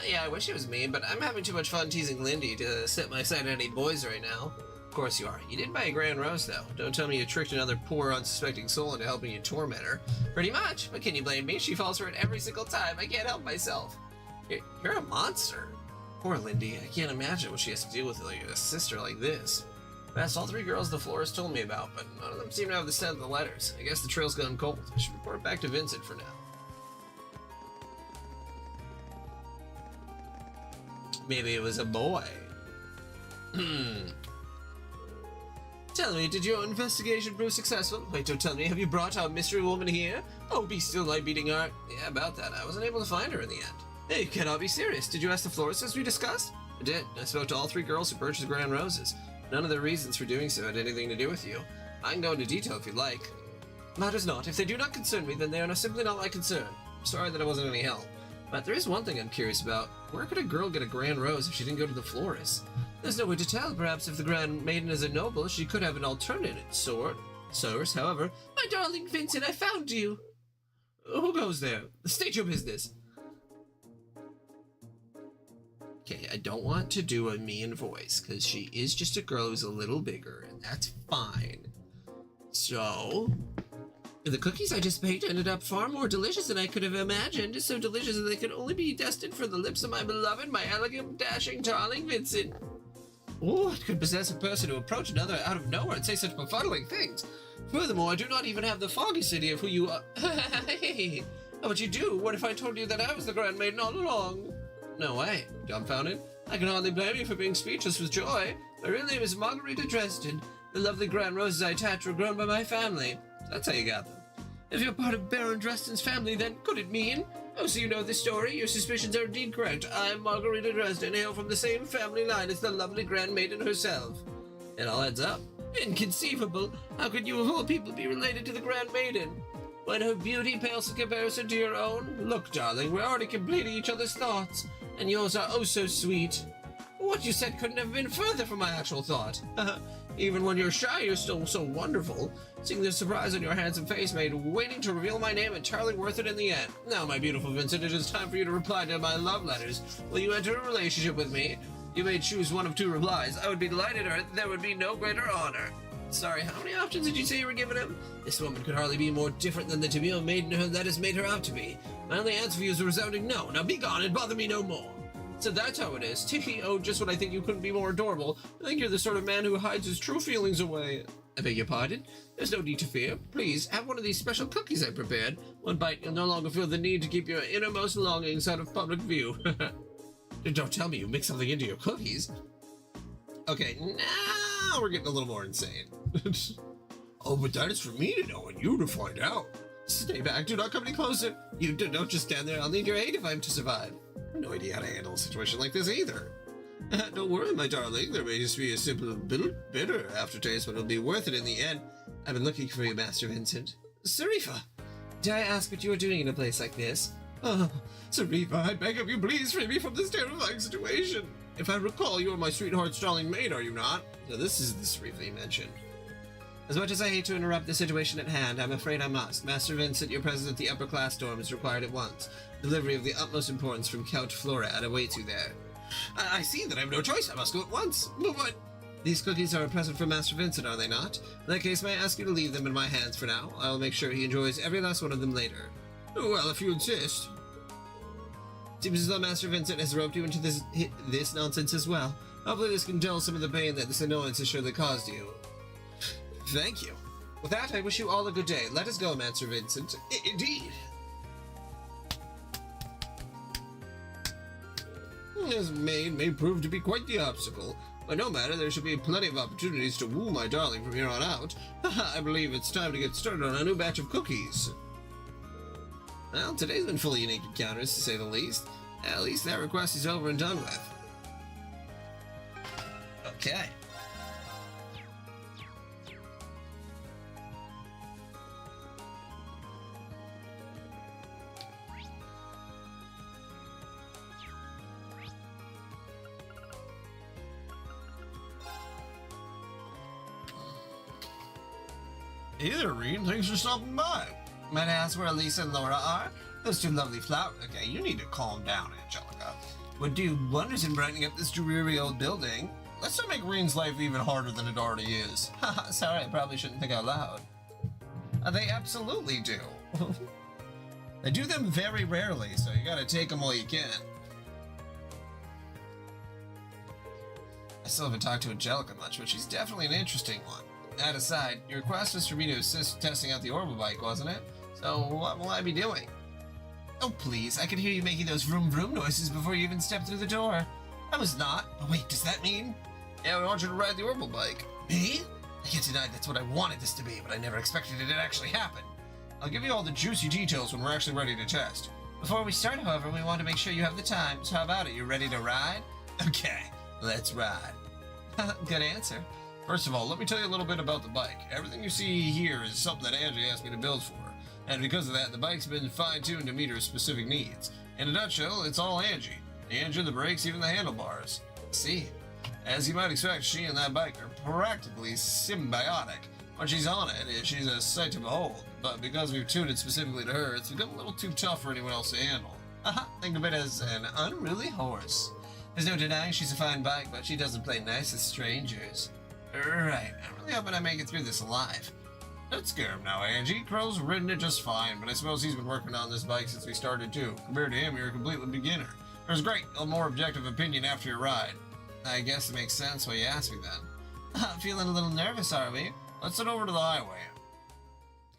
Yeah, I wish it was me, but I'm having too much fun teasing Lindy to set my sight on any boys right now. Of course you are. You did buy a Grand Rose, though. Don't tell me you tricked another poor, unsuspecting soul into helping you torment her. Pretty much, but can you blame me? She falls for it every single time. I can't help myself. You're a monster. Poor Lindy. I can't imagine what she has to deal with like a sister like this. That's all 3 girls the florist told me about, but none of them seem to have the scent of the letters. I guess the trail's gone cold. I should report back to Vincent for now. Maybe it was a boy. Tell me, did your investigation prove successful? Wait, don't tell me. Have you brought our mystery woman here? Oh, be still, my beating heart. Yeah, about that. I wasn't able to find her in the end. Hey, you cannot be serious. Did you ask the florist as we discussed? I did. I spoke to all 3 girls who purchased Grand Roses. None of their reasons for doing so had anything to do with you. I can go into detail if you'd like. Matters not. If they do not concern me, then they are simply not my concern. I'm sorry that I wasn't any help. But there is one thing I'm curious about. Where could a girl get a Grand Rose if she didn't go to the florist? There's no way to tell. Perhaps if the Grand Maiden is a noble, she could have an alternate source. However, my darling Vincent, I found you. Who goes there? State your business. Okay, I don't want to do a mean voice, because she is just a girl who's a little bigger, and that's fine. So, the cookies I just baked ended up far more delicious than I could have imagined. So delicious that they could only be destined for the lips of my beloved, my elegant, dashing, darling Vincent. Oh, it could possess a person to approach another out of nowhere and say such befuddling things. Furthermore, I do not even have the foggiest idea of who you are. Hey, but you do. What if I told you that I was the Grand Maiden all along? No way. Dumbfounded? I can hardly blame you for being speechless with joy. My real name is Margarita Dresden. The lovely Grand Roses I attached were grown by my family. That's how you got them. If you're part of Baron Dresden's family, then could it mean? Oh, so you know the story? Your suspicions are indeed correct. I am Margarita Dresden, hail from the same family line as the lovely Grand Maiden herself. It all adds up. Inconceivable. How could you of all people be related to the Grand Maiden? When her beauty pales in comparison to your own? Look, darling, we're already completing each other's thoughts, and yours are oh so sweet. What you said couldn't have been further from my actual thought. Even when you're shy, you're still so wonderful. Seeing the surprise on your handsome face made waiting to reveal my name entirely worth it in the end. Now, my beautiful Vincent, it is time for you to reply to my love letters. Will you enter a relationship with me? You may choose one of 2 replies. I would be delighted, or there would be no greater honor. Sorry, how many options did you say you were giving him? This woman could hardly be more different than the demure maiden that has made her out to be. My only answer for you is a resounding no. Now be gone and bother me no more. So that's how it is. Tee, oh, just when I think you couldn't be more adorable. I think you're the sort of man who hides his true feelings away. I beg your pardon? There's no need to fear. Please, have one of these special cookies I prepared. One bite, you'll no longer feel the need to keep your innermost longings out of public view. Don't tell me you mix something into your cookies. Okay, now we're getting a little more insane. Oh, but that is for me to know and you to find out. Stay back, do not come any closer. You don't just stand there, I'll need your aid if I'm to survive. I have no idea how to handle a situation like this either. Don't worry, my darling, there may just be a simple bitter aftertaste, but it'll be worth it in the end. I've been looking for you, Master Vincent. Sarifa, dare I ask what you are doing in a place like this? Oh, Sarifa, I beg of you, please free me from this terrifying situation. If I recall, you are my sweetheart's darling maid, are you not? No, this is the Sarifa you mentioned. As much as I hate to interrupt the situation at hand, I'm afraid I must. Master Vincent, your presence at the upper class dorm is required at once. Delivery of the utmost importance from Count Florad awaits you there. I see that I have no choice. I must go at once. But these cookies are a present from Master Vincent, are they not? In that case, may I ask you to leave them in my hands for now? I will make sure he enjoys every last one of them later. Well, if you insist. Seems as though Master Vincent has roped you into this nonsense as well. Hopefully this can dull some of the pain that this annoyance has surely caused you. Thank you. With that, I wish you all a good day. Let us go, Master Vincent. Indeed. This maid may prove to be quite the obstacle, but no matter, there should be plenty of opportunities to woo my darling from here on out. I believe it's time to get started on a new batch of cookies. Well, today's been full of unique encounters, to say the least. At least that request is over and done with. Okay. Hey there, Reed. Thanks for stopping by. Might I ask where Elisa and Laura are? Those two lovely flowers. Okay, you need to calm down, Angelica. Would do wonders in brightening up this dreary old building. Let's not make Reen's life even harder than it already is. Haha, sorry, I probably shouldn't think out loud. They absolutely do. They do them very rarely, so you gotta take them while you can. I still haven't talked to Angelica much, but she's definitely an interesting one. That aside, your request was for me to assist testing out the orbital bike, wasn't it? So what will I be doing? Oh please, I could hear you making those vroom vroom noises before you even stepped through the door. I was not. But wait, does that mean? Yeah, we want you to ride the orbital bike. Me? I can't deny that's what I wanted this to be, but I never expected it to actually happen. I'll give you all the juicy details when we're actually ready to test. Before we start, however, we want to make sure you have the time. So how about it? You ready to ride? Okay, let's ride. Good answer. First of all, let me tell you a little bit about the bike. Everything you see here is something that Angie asked me to build for her. And because of that, the bike's been fine-tuned to meet her specific needs. In a nutshell, it's all Angie. The engine, the brakes, even the handlebars. See? As you might expect, she and that bike are practically symbiotic. When she's on it, she's a sight to behold. But because we've tuned it specifically to her, it's become a little too tough for anyone else to handle. Think of it as an unruly horse. There's no denying she's a fine bike, but she doesn't play nice with strangers. Right, I'm really hoping I make it through this alive. Don't scare him now, Angie. Crow's ridden it just fine, but I suppose he's been working on this bike since we started too. Compared to him, you're a complete beginner. It was great, a more objective opinion after your ride. I guess it makes sense why you asked me then. Feeling a little nervous, are we? Let's head over to the highway.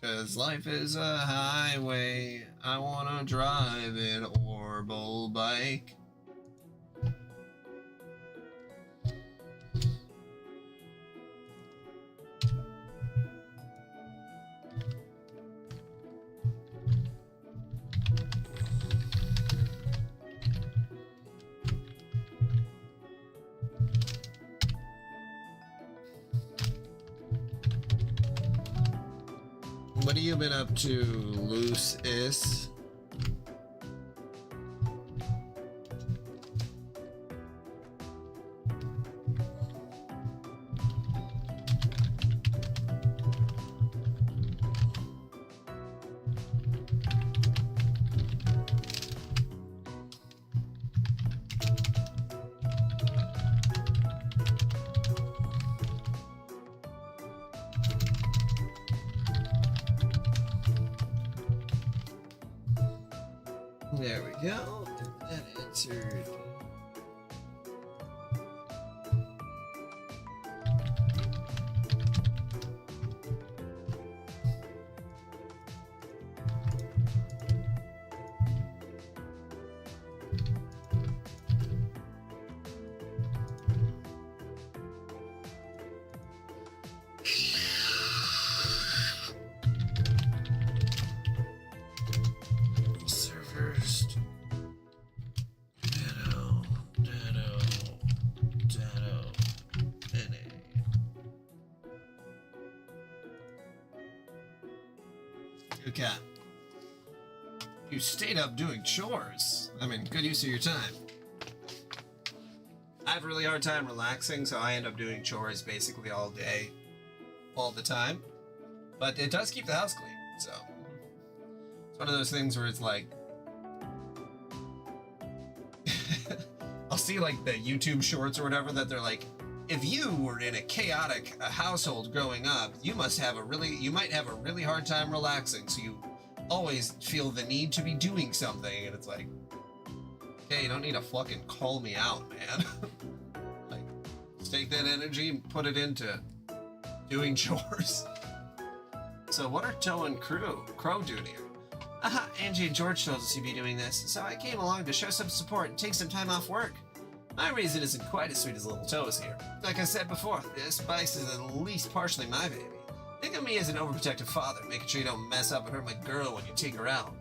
'Cause life is a highway. I wanna drive an orbital bike. What have you been up to, Lucis? There we go. That answered Good cat. You stayed up doing chores. I mean, good use of your time. I have a really hard time relaxing, so I end up doing chores basically all day, all the time. But it does keep the house clean, so it's one of those things where it's like, I'll see like the YouTube shorts or whatever that they're like, if you were in a chaotic household growing up, you might have a really hard time relaxing, so you always feel the need to be doing something, and it's like, okay, you don't need to fucking call me out, man. Like, just take that energy and put it into doing chores. So what are Toe and Crow doing here? Angie and George told us you'd be doing this, so I came along to show some support and take some time off work. My reason isn't quite as sweet as little Toe's here. Like I said before, this Bikes is at least partially my baby. Think of me as an overprotective father, making sure you don't mess up and hurt my girl when you take her out.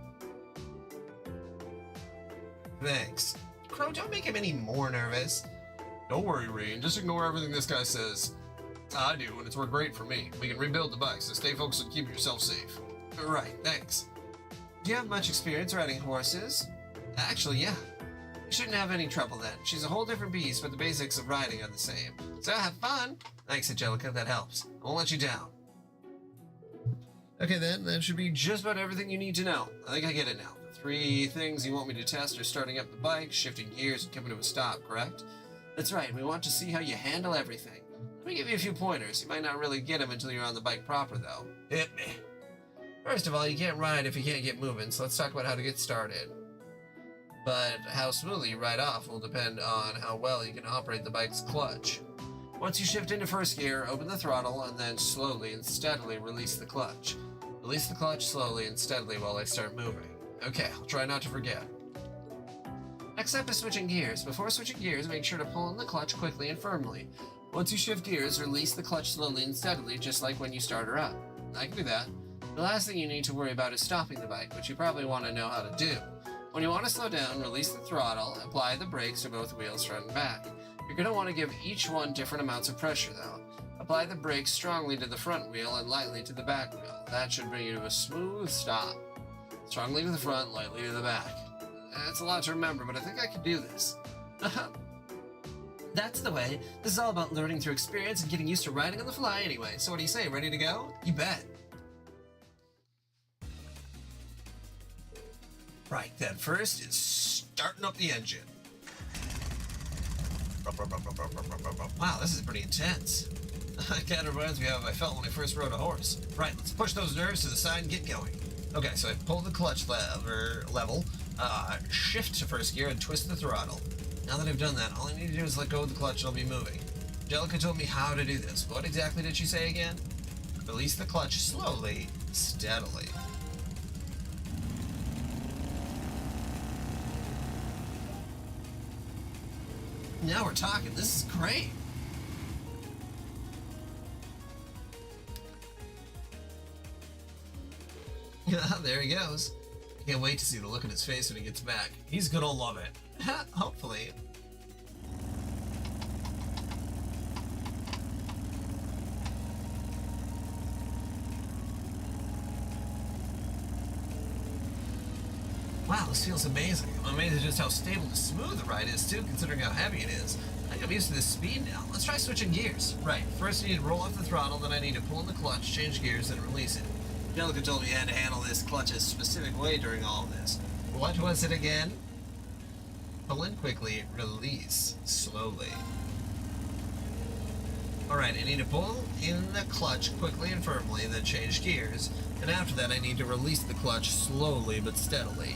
Thanks. Crow, don't make him any more nervous. Don't worry, Reen. Just ignore everything this guy says. I do, and it's worked great for me. We can rebuild the bike, so stay focused on keeping yourself safe. Right, thanks. Do you have much experience riding horses? Actually, yeah. You shouldn't have any trouble then. She's a whole different beast, but the basics of riding are the same. So have fun. Thanks, Angelica. That helps. I won't let you down. Okay then, that should be just about everything you need to know. I think I get it now. The 3 things you want me to test are starting up the bike, shifting gears, and coming to a stop, correct? That's right, we want to see how you handle everything. Let me give you a few pointers. You might not really get them until you're on the bike proper, though. Hit me. First of all, you can't ride if you can't get moving, so let's talk about how to get started. But how smoothly you ride off will depend on how well you can operate the bike's clutch. Once you shift into first gear, open the throttle, and then slowly and steadily release the clutch. Release the clutch slowly and steadily while I start moving. Okay, I'll try not to forget. Next up is switching gears. Before switching gears, make sure to pull in the clutch quickly and firmly. Once you shift gears, release the clutch slowly and steadily, just like when you start her up. I can do that. The last thing you need to worry about is stopping the bike, which you probably want to know how to do. When you want to slow down, release the throttle, apply the brakes to both wheels front and back. You're going to want to give each one different amounts of pressure though. Apply the brakes strongly to the front wheel and lightly to the back wheel. That should bring you to a smooth stop. Strongly to the front, lightly to the back. It's a lot to remember, but I think I can do this. That's the way. This is all about learning through experience and getting used to riding on the fly anyway. So what do you say, ready to go? You bet. Right, then first is starting up the engine. Wow, this is pretty intense. It kind of reminds me of how I felt when I first rode a horse. Right, let's push those nerves to the side and get going. Okay, so I pull the clutch level, shift to first gear, and twist the throttle. Now that I've done that, all I need to do is let go of the clutch and I'll be moving. Angelica told me how to do this. What exactly did she say again? Release the clutch slowly, steadily. Now we're talking. This is great. Yeah, there he goes. Can't wait to see the look on his face when he gets back. He's gonna love it. Hopefully. Wow, this feels amazing. I'm amazed at just how stable and smooth the ride is too, considering how heavy it is. I think I'm used to this speed now. Let's try switching gears. Right, first I need to roll off the throttle, then I need to pull in the clutch, change gears, and release it. Angelica told me I had to handle this clutch a specific way during all of this. What was it again? Pull in quickly, release slowly. Alright, I need to pull in the clutch quickly and firmly, then change gears. And after that I need to release the clutch slowly but steadily.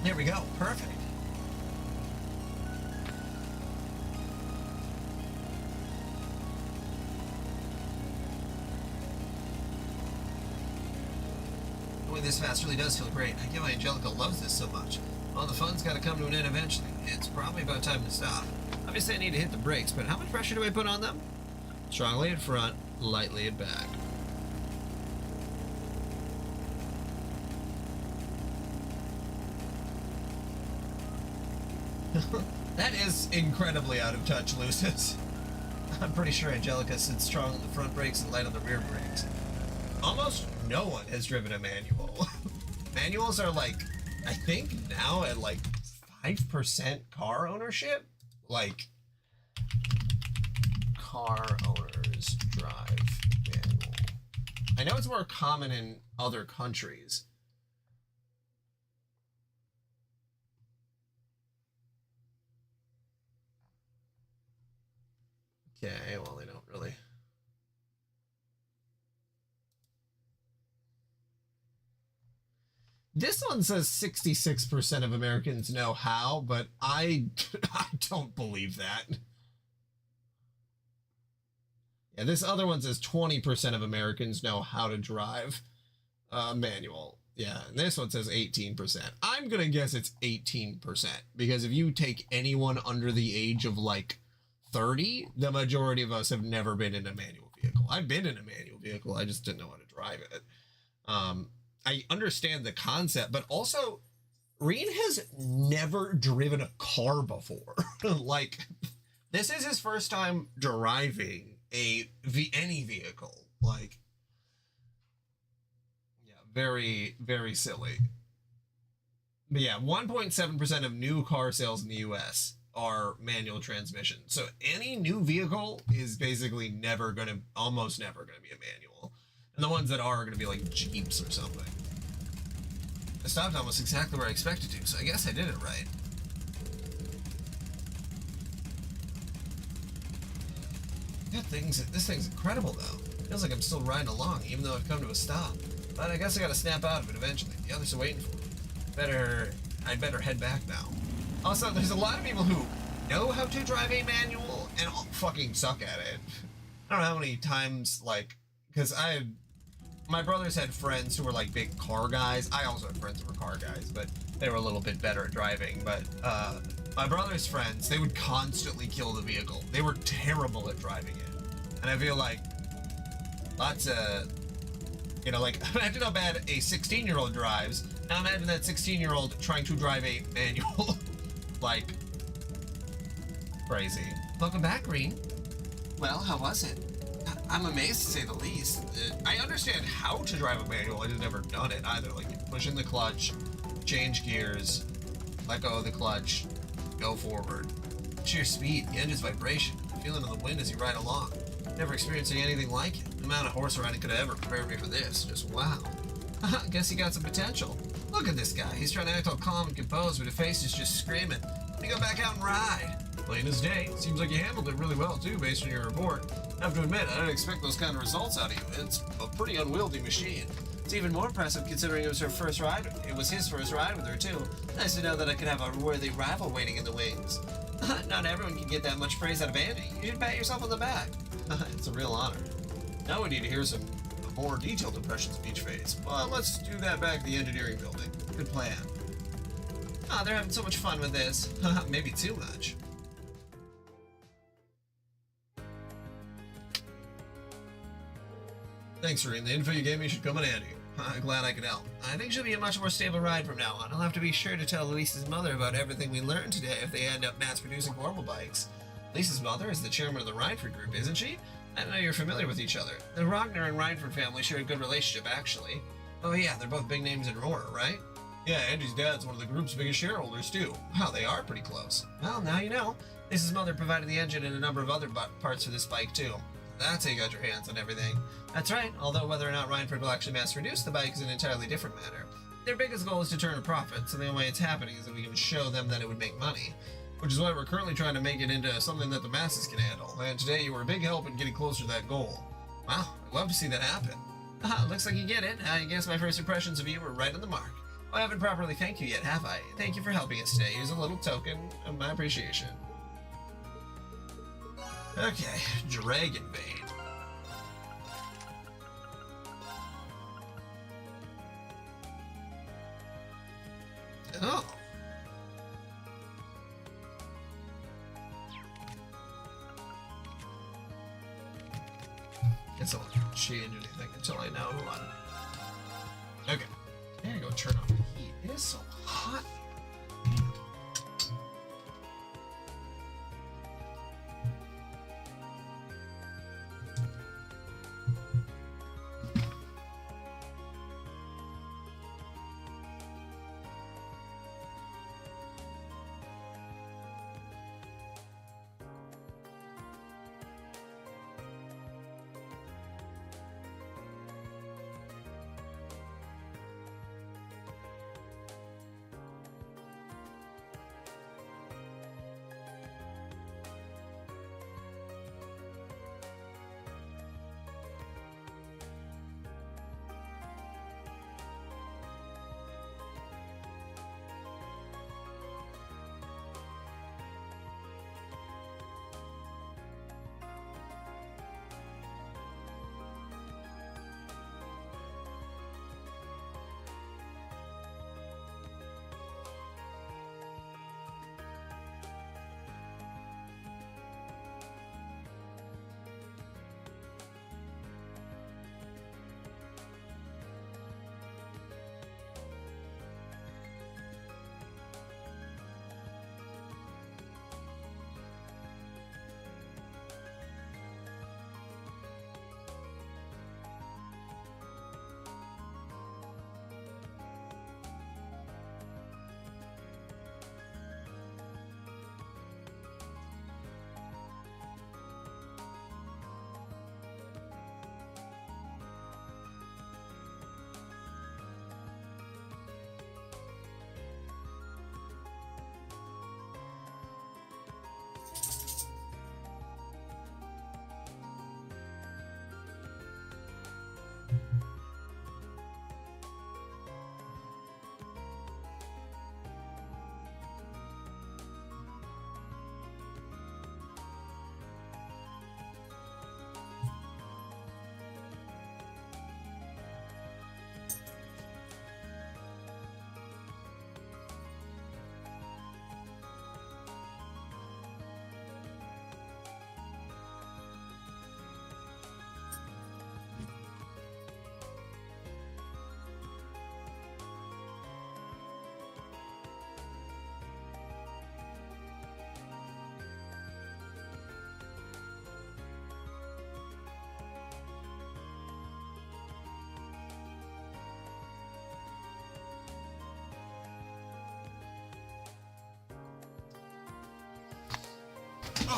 There we go, perfect. Going this fast really does feel great. I get why Angelica loves this so much. Well, the fun's got to come to an end eventually. It's probably about time to stop. Obviously I need to hit the brakes, but how much pressure do I put on them? Strongly at front, lightly at back. That is incredibly out of touch, Lucis. I'm pretty sure Angelica sits strong on the front brakes and light on the rear brakes. Almost no one has driven a manual. Manuals are like, I think now at like 5% car ownership. Like, car owners drive manual. I know it's more common in other countries. Okay, well, they don't really. This one says 66% of Americans know how, but I don't believe that. Yeah, this other one says 20% of Americans know how to drive manual. Yeah, and this one says 18%. I'm going to guess it's 18%, because if you take anyone under the age of like 30, the majority of us have never been in a manual vehicle. I've been in a manual vehicle, I just didn't know how to drive it. I understand the concept, but also Reen has never driven a car before. Like, this is his first time driving any vehicle. Like, yeah, very, very silly. But yeah, 1.7% of new car sales in the US are manual transmission. So any new vehicle is basically almost never gonna be a manual. And the ones that are gonna be like Jeeps or something. I stopped almost exactly where I expected to, so I guess I did it right. This thing's incredible though. Feels like I'm still riding along, even though I've come to a stop. But I guess I gotta snap out of it eventually. The others are waiting for me. I'd better head back now. Also, there's a lot of people who know how to drive a manual and fucking suck at it. I don't know how many times, like, because my brothers had friends who were like big car guys. I also had friends who were car guys, but they were a little bit better at driving. But my brother's friends, they would constantly kill the vehicle. They were terrible at driving it. And I feel like lots of, like, imagine how bad a 16-year-old drives. Now imagine that 16-year-old trying to drive a manual. Like, crazy. Welcome back, Reen. Well, how was it? I'm amazed to say the least. I understand how to drive a manual. I've just never done it either. Like, you push in the clutch, change gears, let go of the clutch, go forward. Sheer speed, the engine's vibration, feeling of the wind as you ride along. Never experiencing anything like it. The amount of horse riding could have ever prepared me for this. Just wow. Guess he got some potential. Look at this guy. He's trying to act all calm and composed, but his face is just screaming. Let me go back out and ride. Plain as day. Seems like you handled it really well, too, based on your report. I have to admit, I didn't expect those kind of results out of you. It's a pretty unwieldy machine. It's even more impressive considering it was her first ride. It was his first ride with her, too. Nice to know that I could have a worthy rival waiting in the wings. Not everyone can get that much praise out of Andy. You should pat yourself on the back. It's a real honor. Now we need to hear some more detailed impressions of each phase. Well, let's do that back at the engineering building. Good plan. Ah, they're having so much fun with this. Maybe too much. Thanks, Reen. The info you gave me should come in handy. I'm glad I could help. I think she'll be a much more stable ride from now on. I'll have to be sure to tell Lisa's mother about everything we learned today if they end up mass-producing Vorpal bikes. Lisa's mother is the chairman of the Rhineford group, isn't she? I know you're familiar with each other. The Ragnar and Rhineford family share a good relationship, actually. Oh yeah, they're both big names in Aurora, right? Yeah, Andy's dad's one of the group's biggest shareholders, too. Wow, they are pretty close. Well, now you know. Lisa's mother provided the engine and a number of other parts for this bike, too. That's how you got your hands on everything. That's right, although whether or not Rhineford will actually mass-produce the bike is an entirely different matter. Their biggest goal is to turn a profit, so the only way it's happening is that we can show them that it would make money. Which is why we're currently trying to make it into something that the masses can handle. And today you were a big help in getting closer to that goal. Wow, I'd love to see that happen. Looks like you get it. I guess my first impressions of you were right on the mark. I haven't properly thanked you yet, have I? Thank you for helping us today. Here's a little token of my appreciation. Okay, Dragon Bane. Oh. Guess I won't change anything until I know who I'm. Okay. There you go, turn off the heat. It is so hot.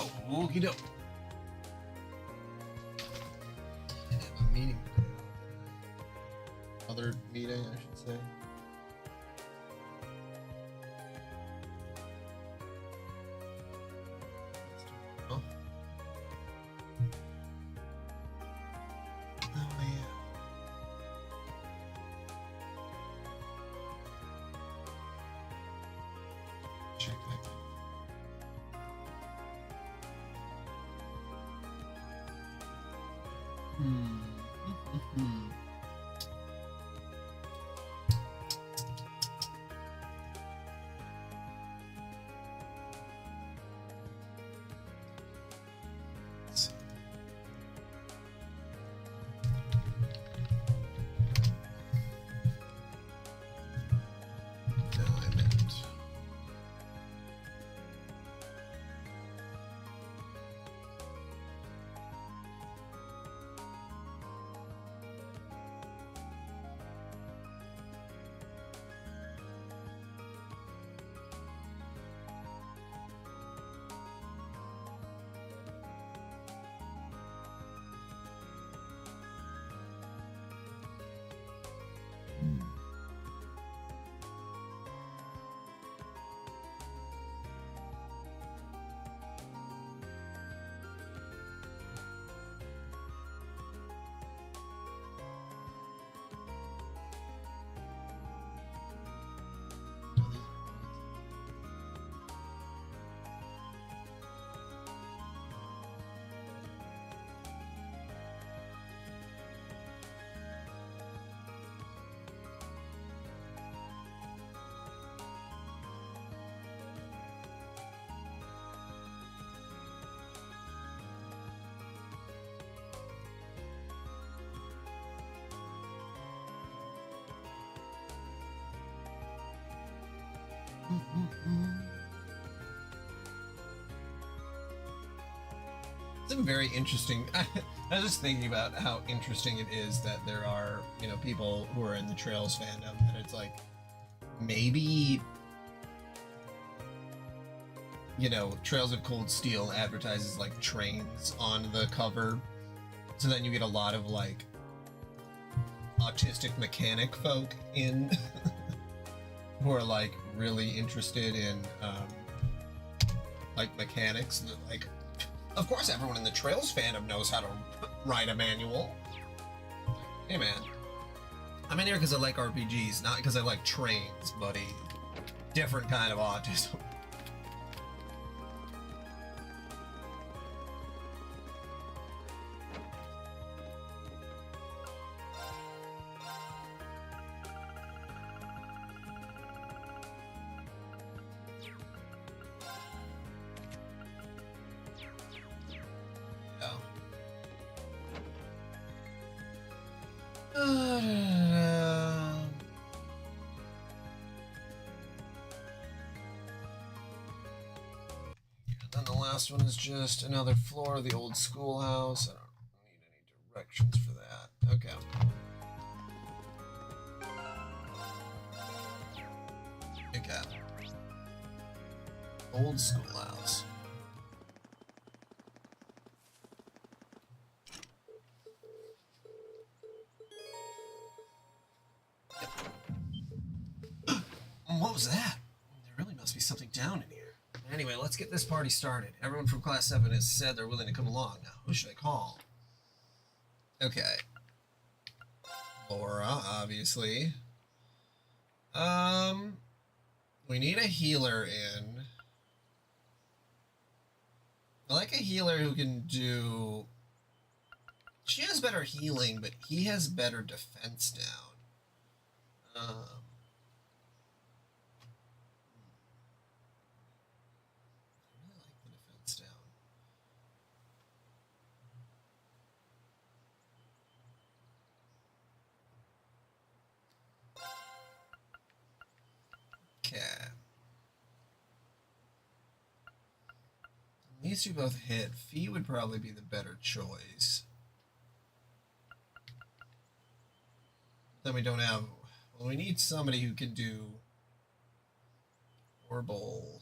Oh, okie doke. A meeting. Other meeting, I should say. Oh. Oh yeah. Check that. Diamond. It's a very interesting. I was just thinking about how interesting it is that there are, you know, people who are in the Trails fandom, and it's like maybe, you know, Trails of Cold Steel advertises like trains on the cover, so then you get a lot of like autistic mechanic folk in who are like really interested in like mechanics. Like, of course, everyone in the Trails fandom knows how to write a manual. Hey, man. I'm in here because I like RPGs, not because I like trains, buddy. Different kind of autism. Then the last one is just another floor of the old schoolhouse. I don't need any directions for that. Okay. Okay. Old schoolhouse. What was that? There really must be something down in here. Anyway, let's get this party started. Everyone from Class 7 has said they're willing to come along now. Who should I call? Okay. Laura, obviously. We need a healer in. I like a healer who can do... She has better healing, but he has better defense down. Okay. These two both hit. Fee would probably be the better choice. Then we don't have... Well, we need somebody who can do... Orbital.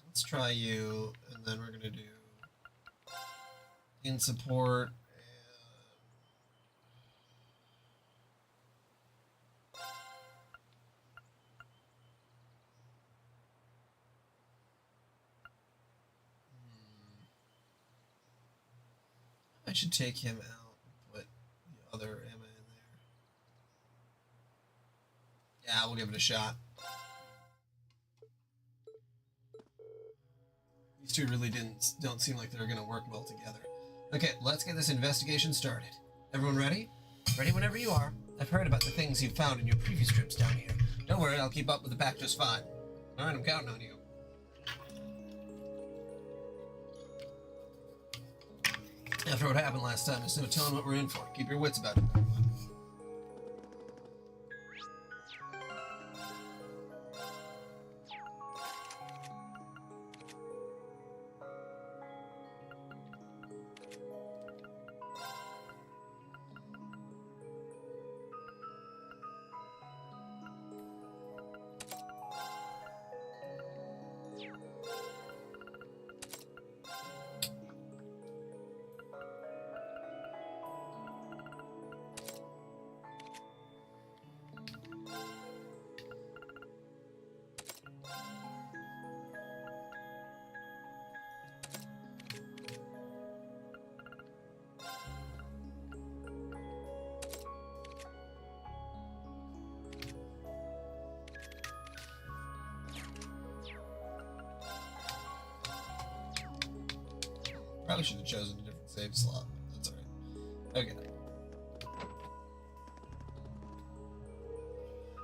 Let's try you, and then we're gonna do in support. I should take him out and put the other Emma in there. Yeah, we'll give it a shot. These two really don't seem like they're gonna work well together. Okay, let's get this investigation started. Everyone ready? Ready whenever you are. I've heard about the things you've found in your previous trips down here. Don't worry, I'll keep up with the pack just fine. Alright, I'm counting on you. After what happened last time, there's no telling what we're in for. Keep your wits about it, everyone. Probably should have chosen a different save slot, but that's alright. Okay.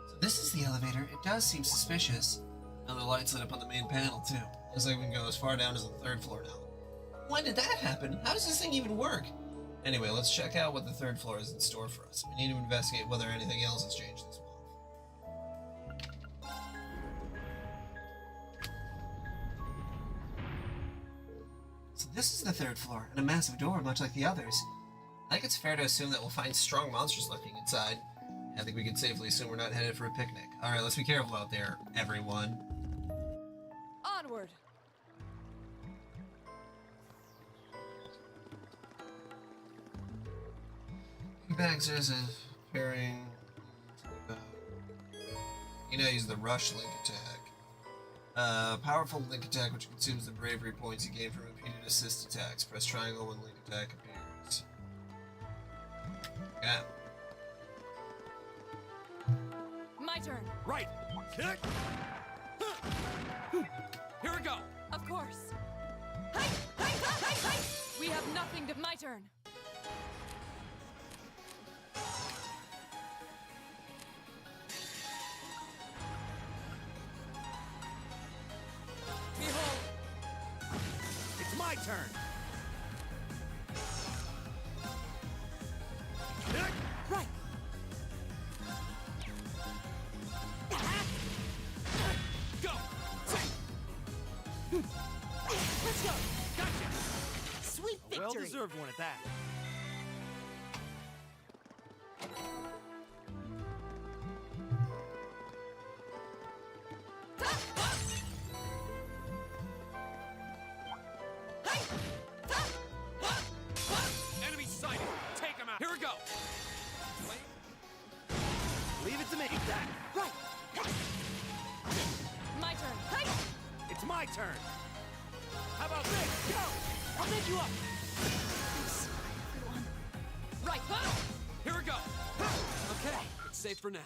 So this is the elevator. It does seem suspicious. Now the lights lit up on the main panel too. Looks like we can go as far down as the 3rd floor now. When did that happen? How does this thing even work? Anyway, let's check out what the 3rd floor is in store for us. We need to investigate whether anything else has changed this month. So this is the 3rd floor, and a massive door, much like the others. I think it's fair to assume that we'll find strong monsters lurking inside. I think we can safely assume we're not headed for a picnic. Alright, let's be careful out there, everyone. Onward! Bags is pairing. You know, use the rush link attack. Powerful link attack which consumes the bravery points you gain from repeated assist attacks. Press triangle when link attack appears. Yeah. My turn. Right. Here we go. Of course. We have nothing to. My turn. Behold. It's my turn. Right. Go. Let's go. Gotcha. Sweet victory. Well-deserved one at that. Enemy sighted. Take him out. Here we go. Leave it to me. That. Right. My turn. It's my turn. How about this? Go. I'll make you up. Right. Here we go. Okay, it's safe for now.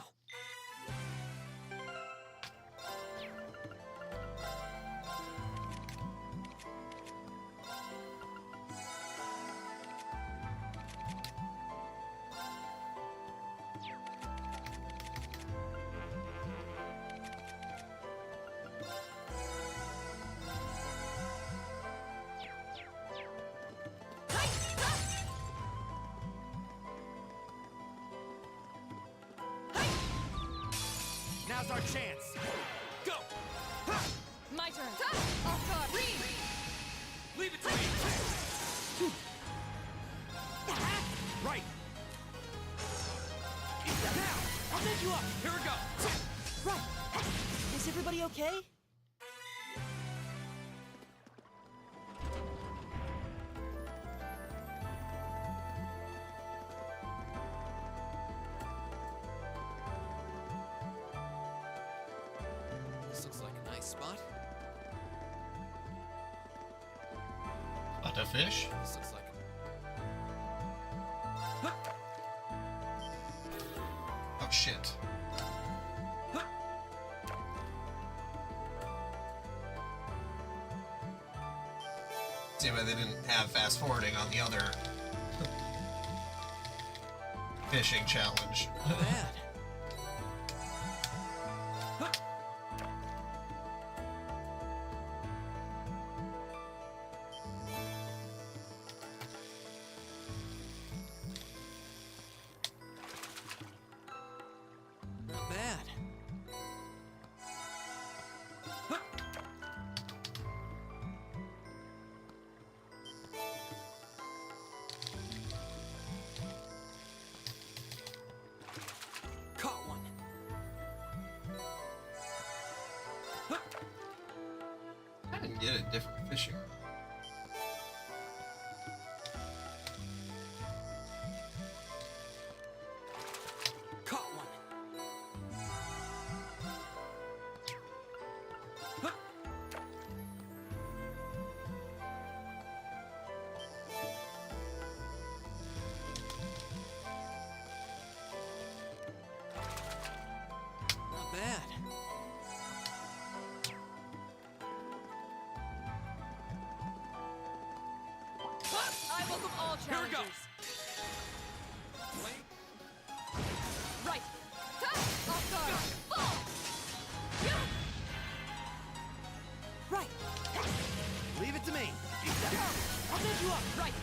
Now's our chance. Go. My turn. Oh God. Leave it to me. Right. Everybody okay? This looks like a nice spot. What a fish? This looks like Oh shit. See why they didn't have fast forwarding on the other fishing challenge. bad. Not bad. Caught one. I didn't get a different fishing rod. Caught one. Not bad. I welcome all Here we challengers. go. Right. Off guard. Fall. Right. Leave it to me. I'll set you up. Right.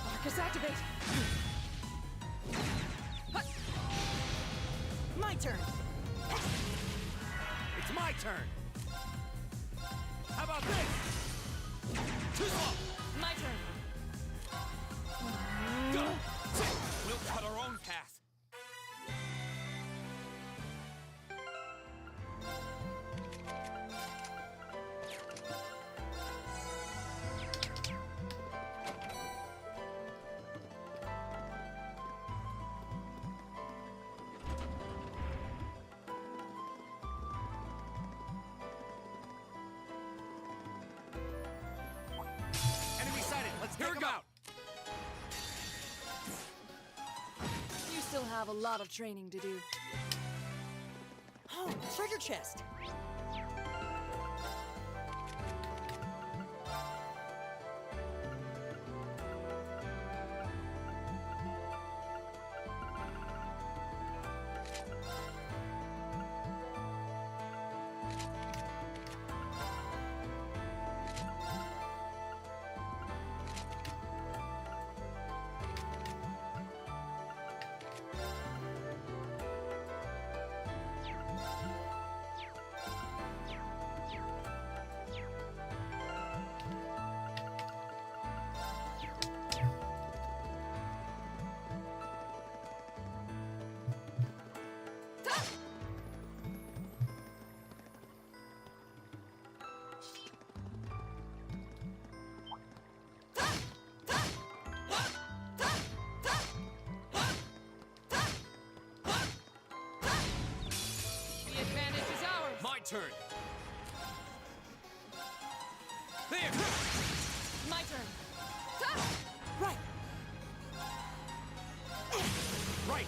Marcus, activate. My turn. It's my turn. How about this? Too slow. My turn. Go. We'll cut our own path. Enemy sighted. Let's Here take we him go. out. You still have a lot of training to do. Oh, treasure chest. The advantage is ours. My turn. There. My turn. Right. Right.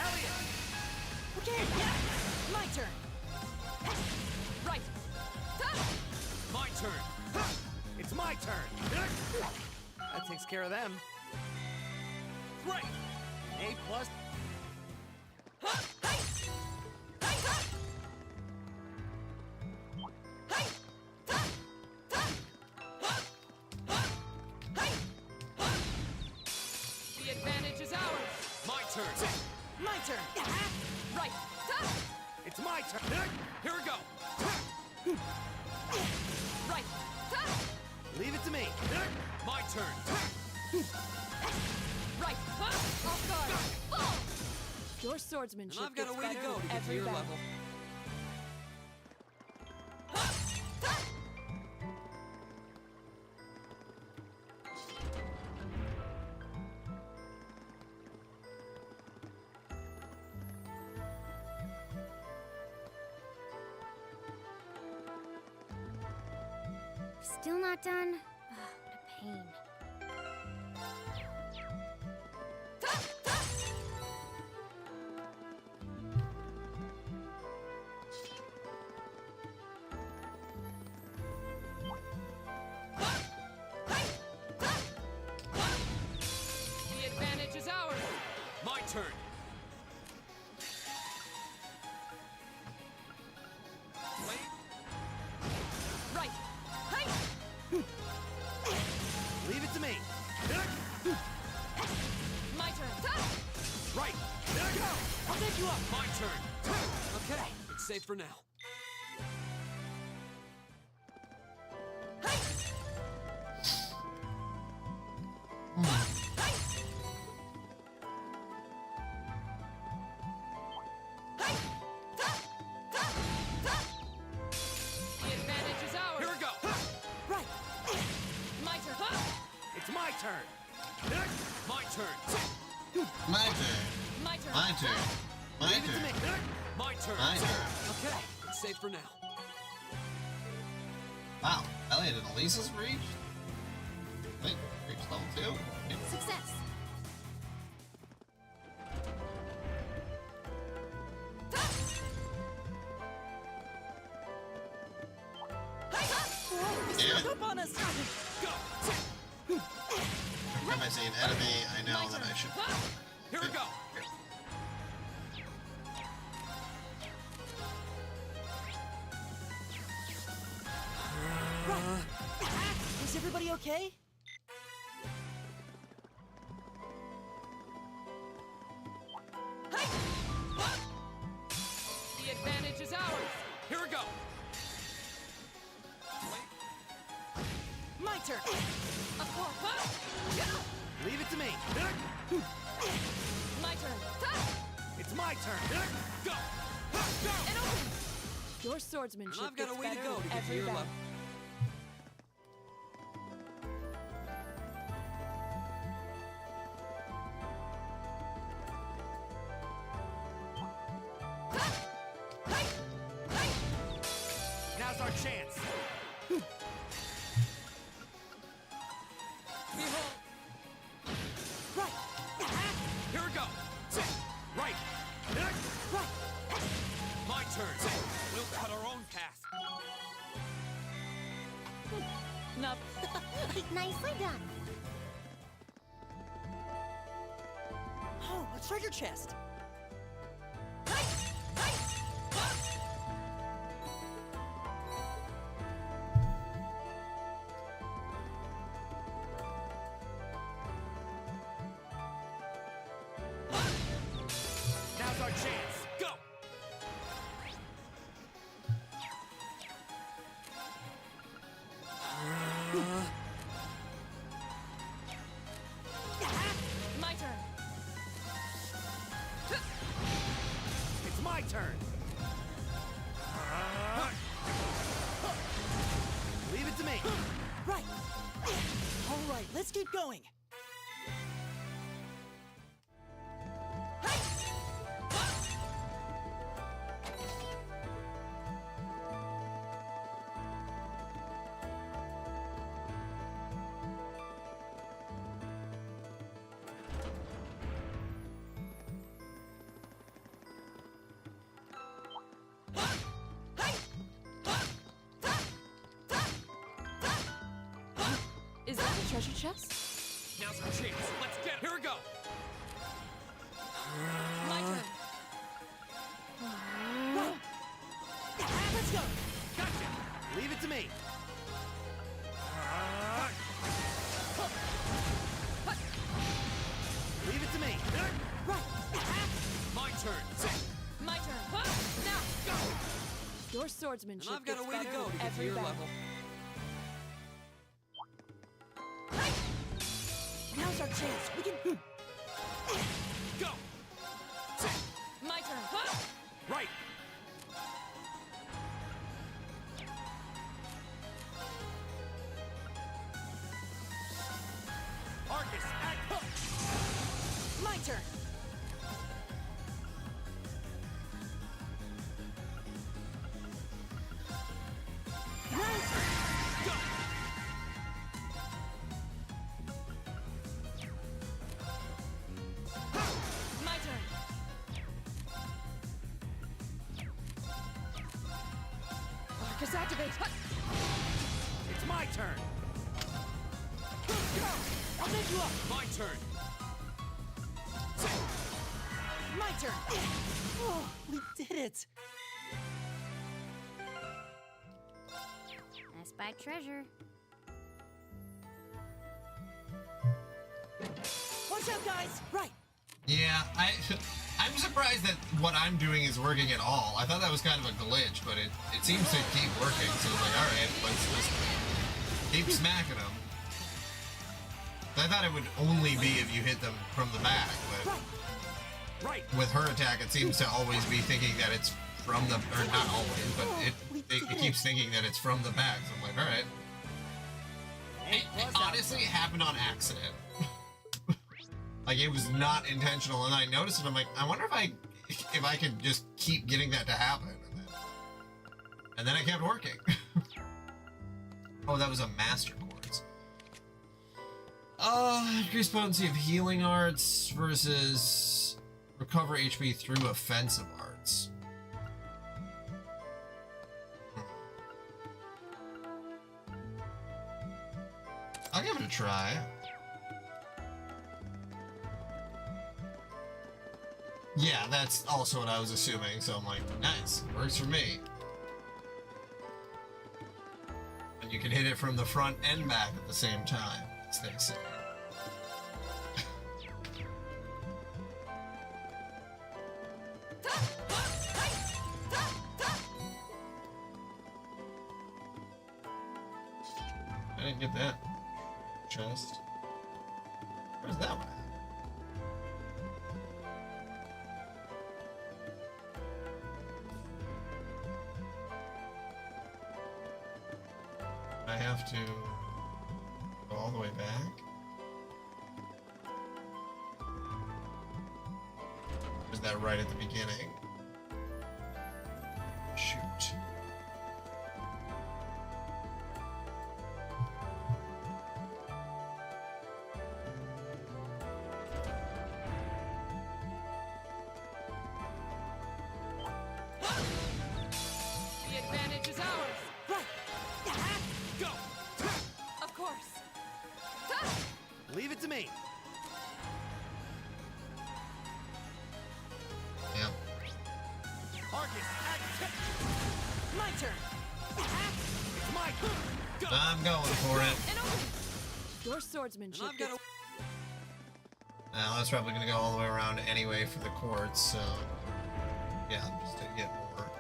Elliot. Okay. My turn. Right. My turn. It's my turn. That takes care of them. Great. A plus. The advantage is ours. My turn. My turn. Right. It's my turn. Here we go. Right. Leave it to me. My turn. Right. Off guard. Fall. Your swordsmanship And I've got a way to gets go better to get to every your battle. level. Still not done? Oh, what a pain. The advantage is ours. My turn. Right. Leave it to me. My turn. Right. I'll take you up. My turn. Okay, it's safe for now. The advantage is ours. Here we go. Right. My turn. It's my turn. My turn. My turn. My turn. My turn. My Leave it to turn. me. My turn. My turn. Okay, it's safe for now. Wow, Elliot and Elisa's reached? Wait, reached level 2? Yep. Success. Damn it. Up on us. Go. Every time I see an enemy, I know that I should... Here we go. Is everybody okay? The advantage is ours. Here we go. My turn. Of course. Leave it to me. My turn. It's my turn. Go. And open. Your swordsmanship And I've got a gets way to better go with to get to every your battle. level. Now's our chance. Behold. Right. Here we go. Right. My turn. We'll cut our own path. Nup. Nicely done. Oh, a treasure chest. Now's our chance. Go. My turn. It's my turn. Leave it to me. Right. All right, let's keep going. Is that a treasure chest? Now's our chance. Let's get it. Here we go. My turn. Right. Let's go. Gotcha. Leave it to me. Leave it to me. Right. My turn. My turn. Now. Go. Your swordsmanship And I've got a gets way to better go with to get to every your battle. level. Now's our chance. We can. Go! My turn. Huh? Right! Arcus, act hook! My turn. Go! My turn. Arcus activate. Huh. It's my turn! Go! I'll make you up. My turn! My turn. Oh, we did it. I spy treasure. Watch out, guys. Right. Yeah, I'm surprised that what I'm doing is working at all. I thought that was kind of a glitch, but it seems to keep working. So it's like, all right, let's just keep smacking them. I thought it would only be if you hit them from the back, but Right! with her attack, it seems to always be thinking that it's from the, or not always, but it keeps thinking that it's from the back. So I'm like, all right. It honestly happened on accident. Like, it was not intentional, and I noticed it. I'm like, I wonder if I could just keep getting that to happen, and then it kept working. Oh, that was a master quartz. Increase potency of healing arts versus recover HP through offensive arts. I'll give it a try. Yeah, that's also what I was assuming, so I'm like, nice, works for me. And you can hit it from the front and back at the same time, as they say. I didn't get that. Chest. Where's that one at? I have to go all the way back? Or is that right at the beginning? Shoot. The advantage is ours. Right. Go! Of course. Leave it to me! Yep. Arcus, act My turn. It's my turn! Go! I'm going for it. And over. Your swordsmanship. I've got gets- Now that's probably gonna go all the way around anyway for the quartz, so yeah, just to get more.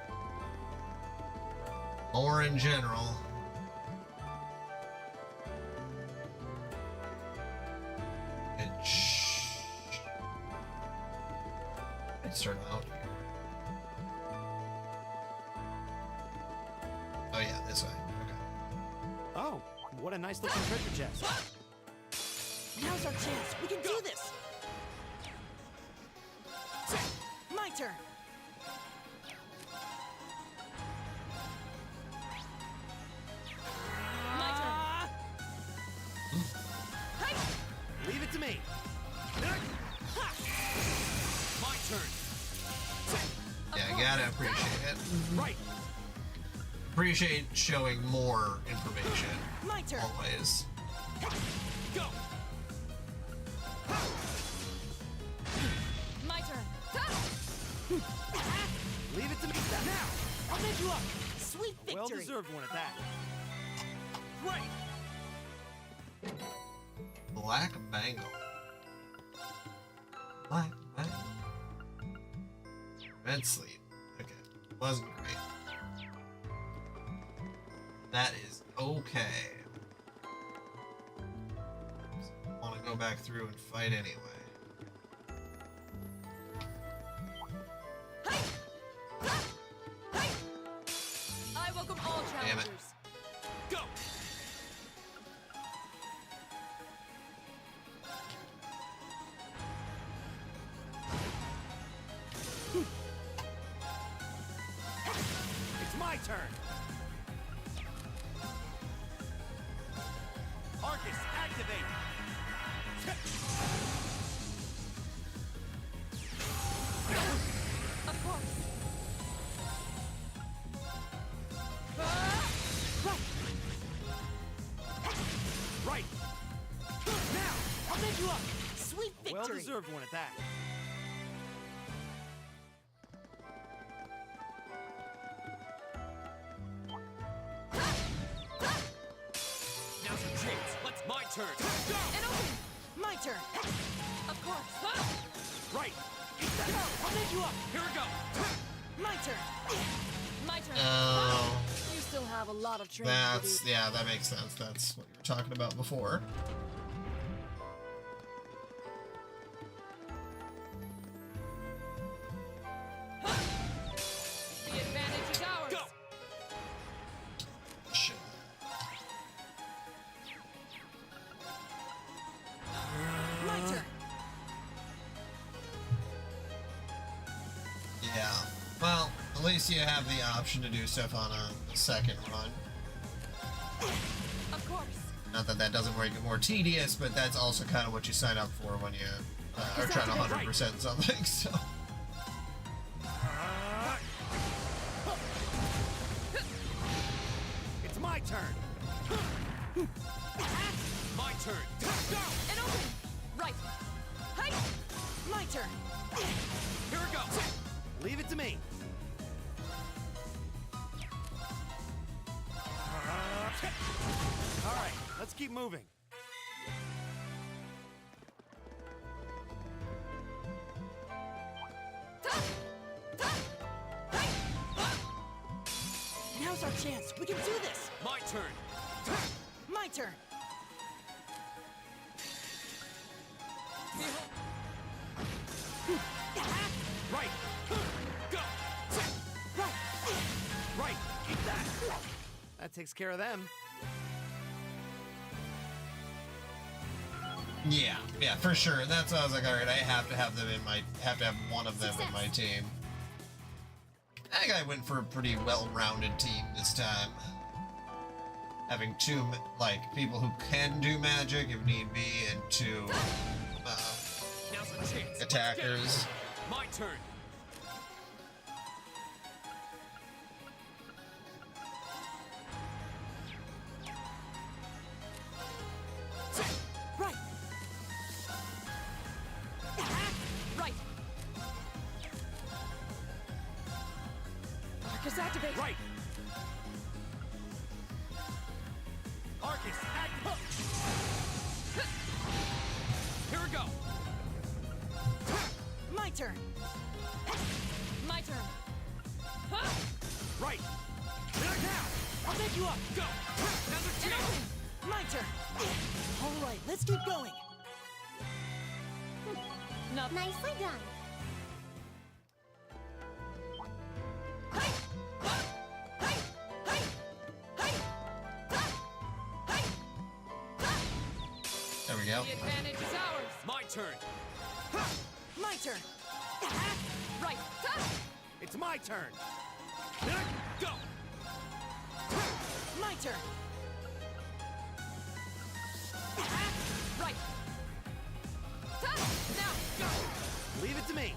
More in general. Let's start out here. Oh yeah, this way. Okay. Oh, what a nice looking treasure chest. Now's our chance. We can do this. My turn. My turn. Leave it to me. My turn. Yeah, I gotta appreciate it. Right. Appreciate showing more information. My turn. Always. Go. My turn. Leave it to me. Now. I'll make you up. Sweet victory. Well deserved one at that. Right. Black Bangle. Black Bangle. Red Sleep. Okay. Wasn't great. That is okay. Want to go back through and fight anyway. I welcome all Damn it. challengers. Go! It's my turn. Arcus, activate. Of course. Right. Now, I'll make you up. Sweet victory. well deserved one at that. Now's your chance. Let's my turn. Go! And open. My turn. Of course. Right. I'll make you up. Here we go. My turn. My turn. Oh, You still have a lot of training to do. that's, yeah, that makes sense. That's what you were talking about before. The advantage is ours. Go! Shit. My turn. Yeah. Well, at least you have the option to do stuff on a second run. Of course. Not that that doesn't make it more tedious, but that's also kind of what you sign up for when you are trying to 100% something. So. It's my turn. My turn. Go! And open. Right. Hey. My turn. Here we go. Leave it to me. All right, let's keep moving. Now's our chance. We can do this. My turn. My turn. Right. Go! Right. Right. Keep that. That takes care of them. Yeah, yeah, for sure. That's why I was like, all right, I have to have them in my, have to have one of them in my team. I think I went for a pretty well-rounded team this time. Having two, like, people who can do magic if need be, and two Now's our chance. attackers. My turn. Right. Right. Arcus activate. Right. Arcus, activate. Here we go. My turn. My turn. Right. Now. I'll make you up. Go! Now's our And chance. open. My turn. All right, let's keep going. Nothing. Nicely done. There we go. The advantage is ours. My turn. My turn. Right. It's my turn. Go! My turn. Right. Now. Go! Leave it to me.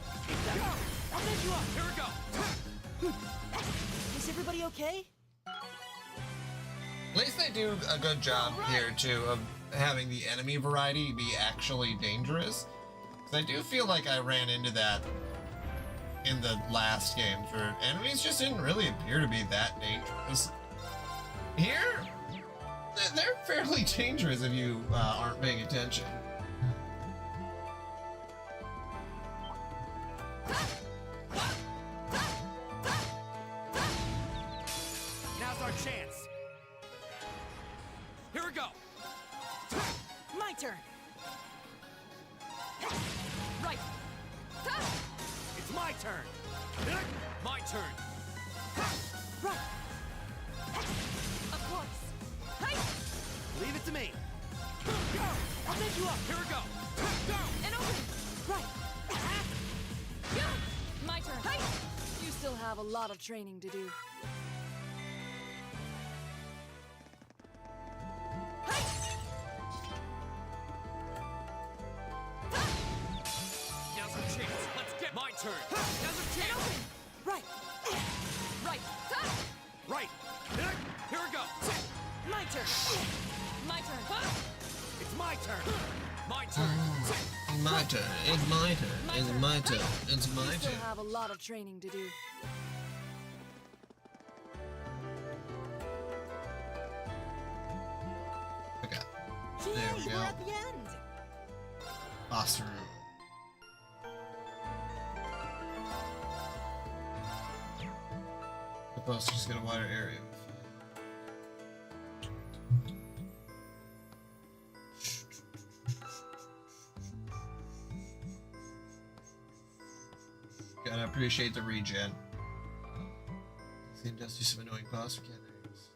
I'll make you up. Here we go. Is everybody okay? At least they do a good job here, too, of having the enemy variety be actually dangerous. 'Cause I do feel like I ran into that in the last games, where enemies just didn't really appear to be that dangerous. Here, they're fairly dangerous if you aren't paying attention. Now's our chance. Here we go. My turn. Right. It's my turn. My turn. Right. Of course. Hey. Leave it to me. I'll take you up. Here we go. Go. And open. Right. My turn. Hey. You still have a lot of training to do. Now's our chance. Let's get my turn. Now's our chance. Right. Right. Right. Here we go. My turn. My turn. It's my turn. My turn. My turn. It's my turn. It's my turn. It's my You still turn. have a lot of training to do. Okay. Yay, There we go. we're at the end. Boss room. The boss just got a wider area. Gotta appreciate the regen. Seem just do some annoying boss mechanics.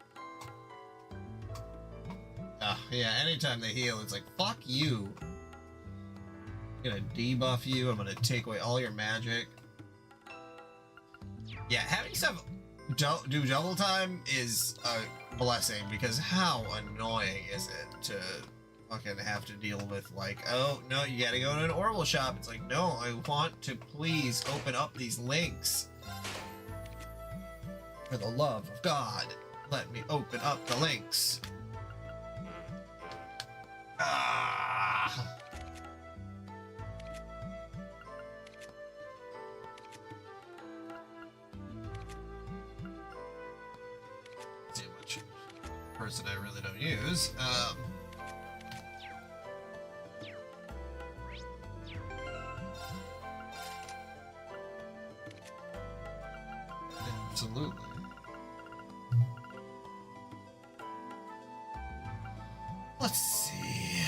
Ah, yeah, anytime they heal, it's like, fuck you. I'm gonna debuff you, I'm gonna take away all your magic. Yeah, having stuff do double time is a blessing, because how annoying is it to fucking have to deal with, like, oh, no, you gotta go to an Orbital shop. It's like, no, I want to please open up these links. For the love of God, let me open up the links. Ah. See how much person I really don't use. Absolutely. Let's see.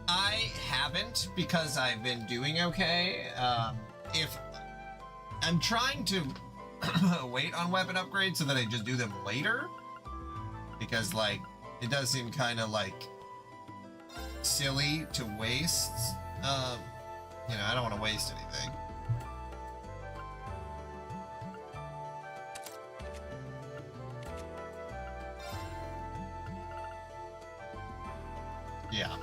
I haven't, because I've been doing okay. If I'm trying to wait on weapon upgrades so that I just do them later, because like it does seem kind of like silly to waste. You know, I don't want to waste anything. Yeah.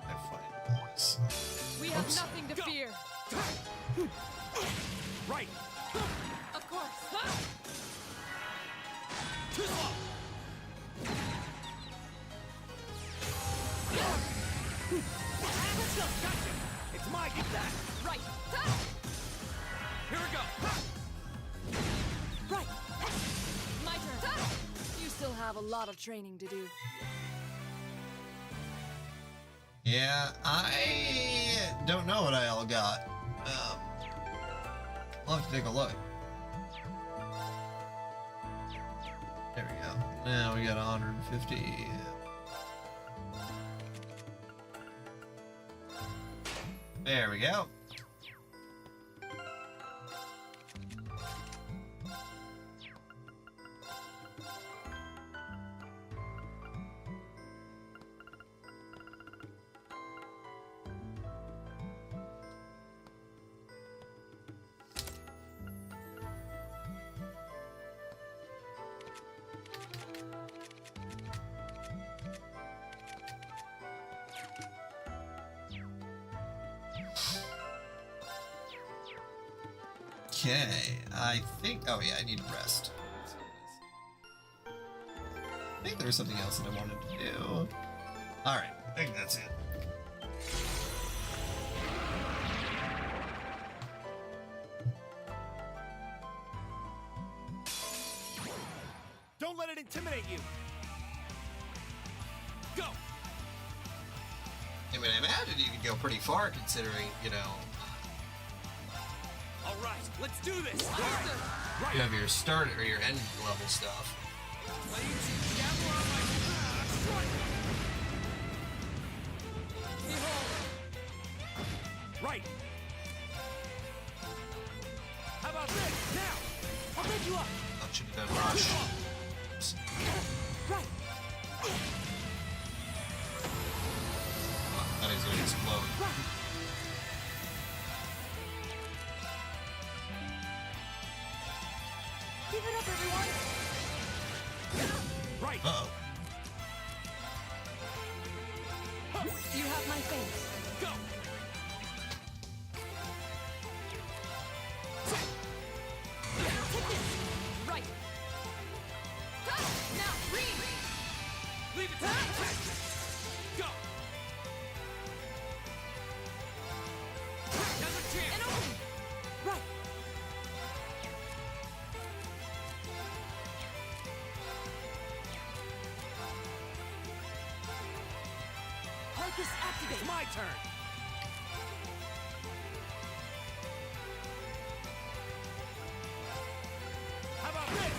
I find this. We have Oops. nothing to fear. Right. Of course. Let's go. Gotcha. It's my get that. Right. Here we go. Right. My turn. You still have a lot of training to do. Yeah, I don't know what I all got. I'll have to take a look. There we go. Now we got 150. There we go. Okay, I think. Oh yeah, I need to rest. I think there was something else that I wanted to do. All right, I think that's it. Don't let it intimidate you. Go. I mean, I imagine you could go pretty far considering, you know, All right, let's do this. you have your start or your end level stuff. Right. How about this? Now, I'll pick you up. That should have been rush. Oops. Right. That is going to explode. Keep it up, everyone! Right. Uh-oh. You have my face. Go. Take this! Right! Now, read! Leave it to me. Go. Another chance. And open! Right! Focus activate! It's my turn. How about this?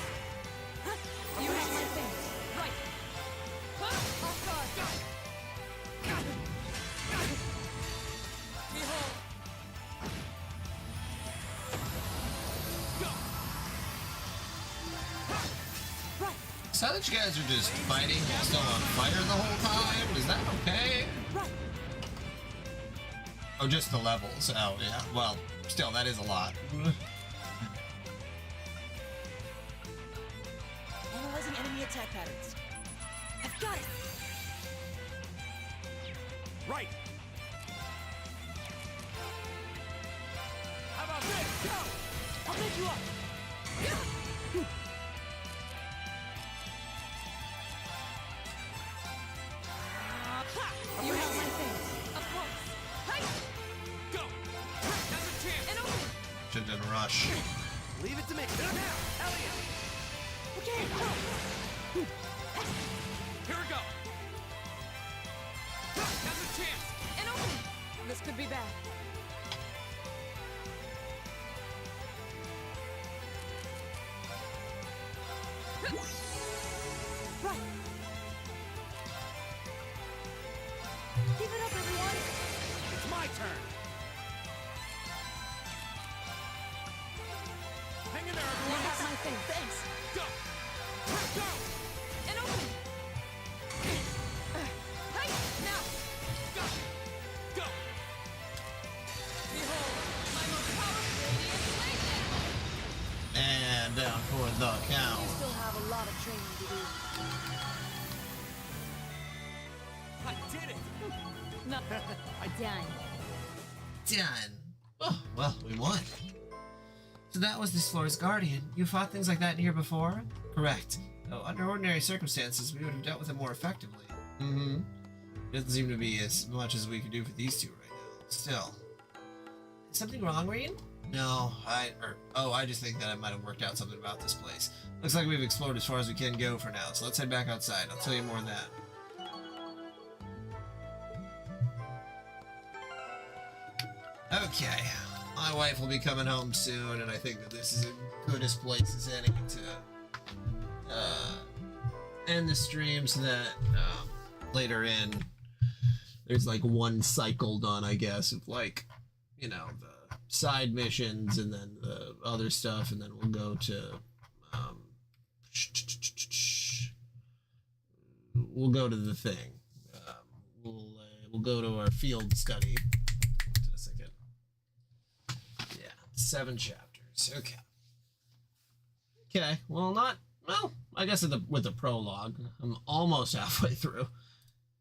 You have my face. Right! Off guard! Behold! Go. Right! So that you guys are just fighting while still on fire the whole time? Is that okay? Right! Oh, just the levels. Oh, yeah. Well, still, that is a lot. Analyzing enemy attack patterns. I've got it! Right. How about this? Go. I'll pick you up! You have my face. Of course. Hey! Go. Another chance. And open! Should have done rush. Leave it to me. Now, Elliot. Okay! Here we go. Another chance. And open! This could be bad. Right! Keep it up, everyone! It's my turn. Hang in there, You everyone. have my face. Thanks! Go. Go. And open! Hey! Now! Go. Go. Behold, my most powerful radiant blade! And down for the count. You still have a lot of training to do. I did it. No. Done. Done. Oh, well, we won. So that was this floor's guardian. You fought things like that in here before? Correct. Though under ordinary circumstances, we would have dealt with it more effectively. Mm-hmm. Doesn't seem to be as much as we could do for these two right now. Still. Is something wrong, Ryan? No, I just think that I might have worked out something about this place. Looks like we've explored as far as we can go for now, so let's head back outside. I'll tell you more of that. Okay, my wife will be coming home soon, and I think that this is as good as place as any to end the stream so that later in there's like one cycle done, I guess, of like, you know, the side missions and then the other stuff, and then we'll go to we'll go to the thing. We'll go to our field study. Just a second. Yeah, 7 chapters. Okay. Okay. Well, I guess with the prologue, I'm almost halfway through.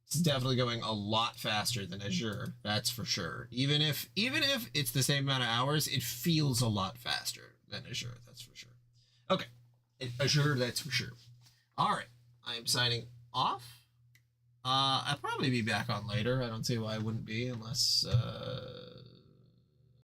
It's definitely going a lot faster than Azure. That's for sure. Even if it's the same amount of hours, it feels a lot faster than Azure. That's for sure. Okay. Azure, that's for sure. All right. I'm signing off. I'll probably be back on later. I don't see why I wouldn't be unless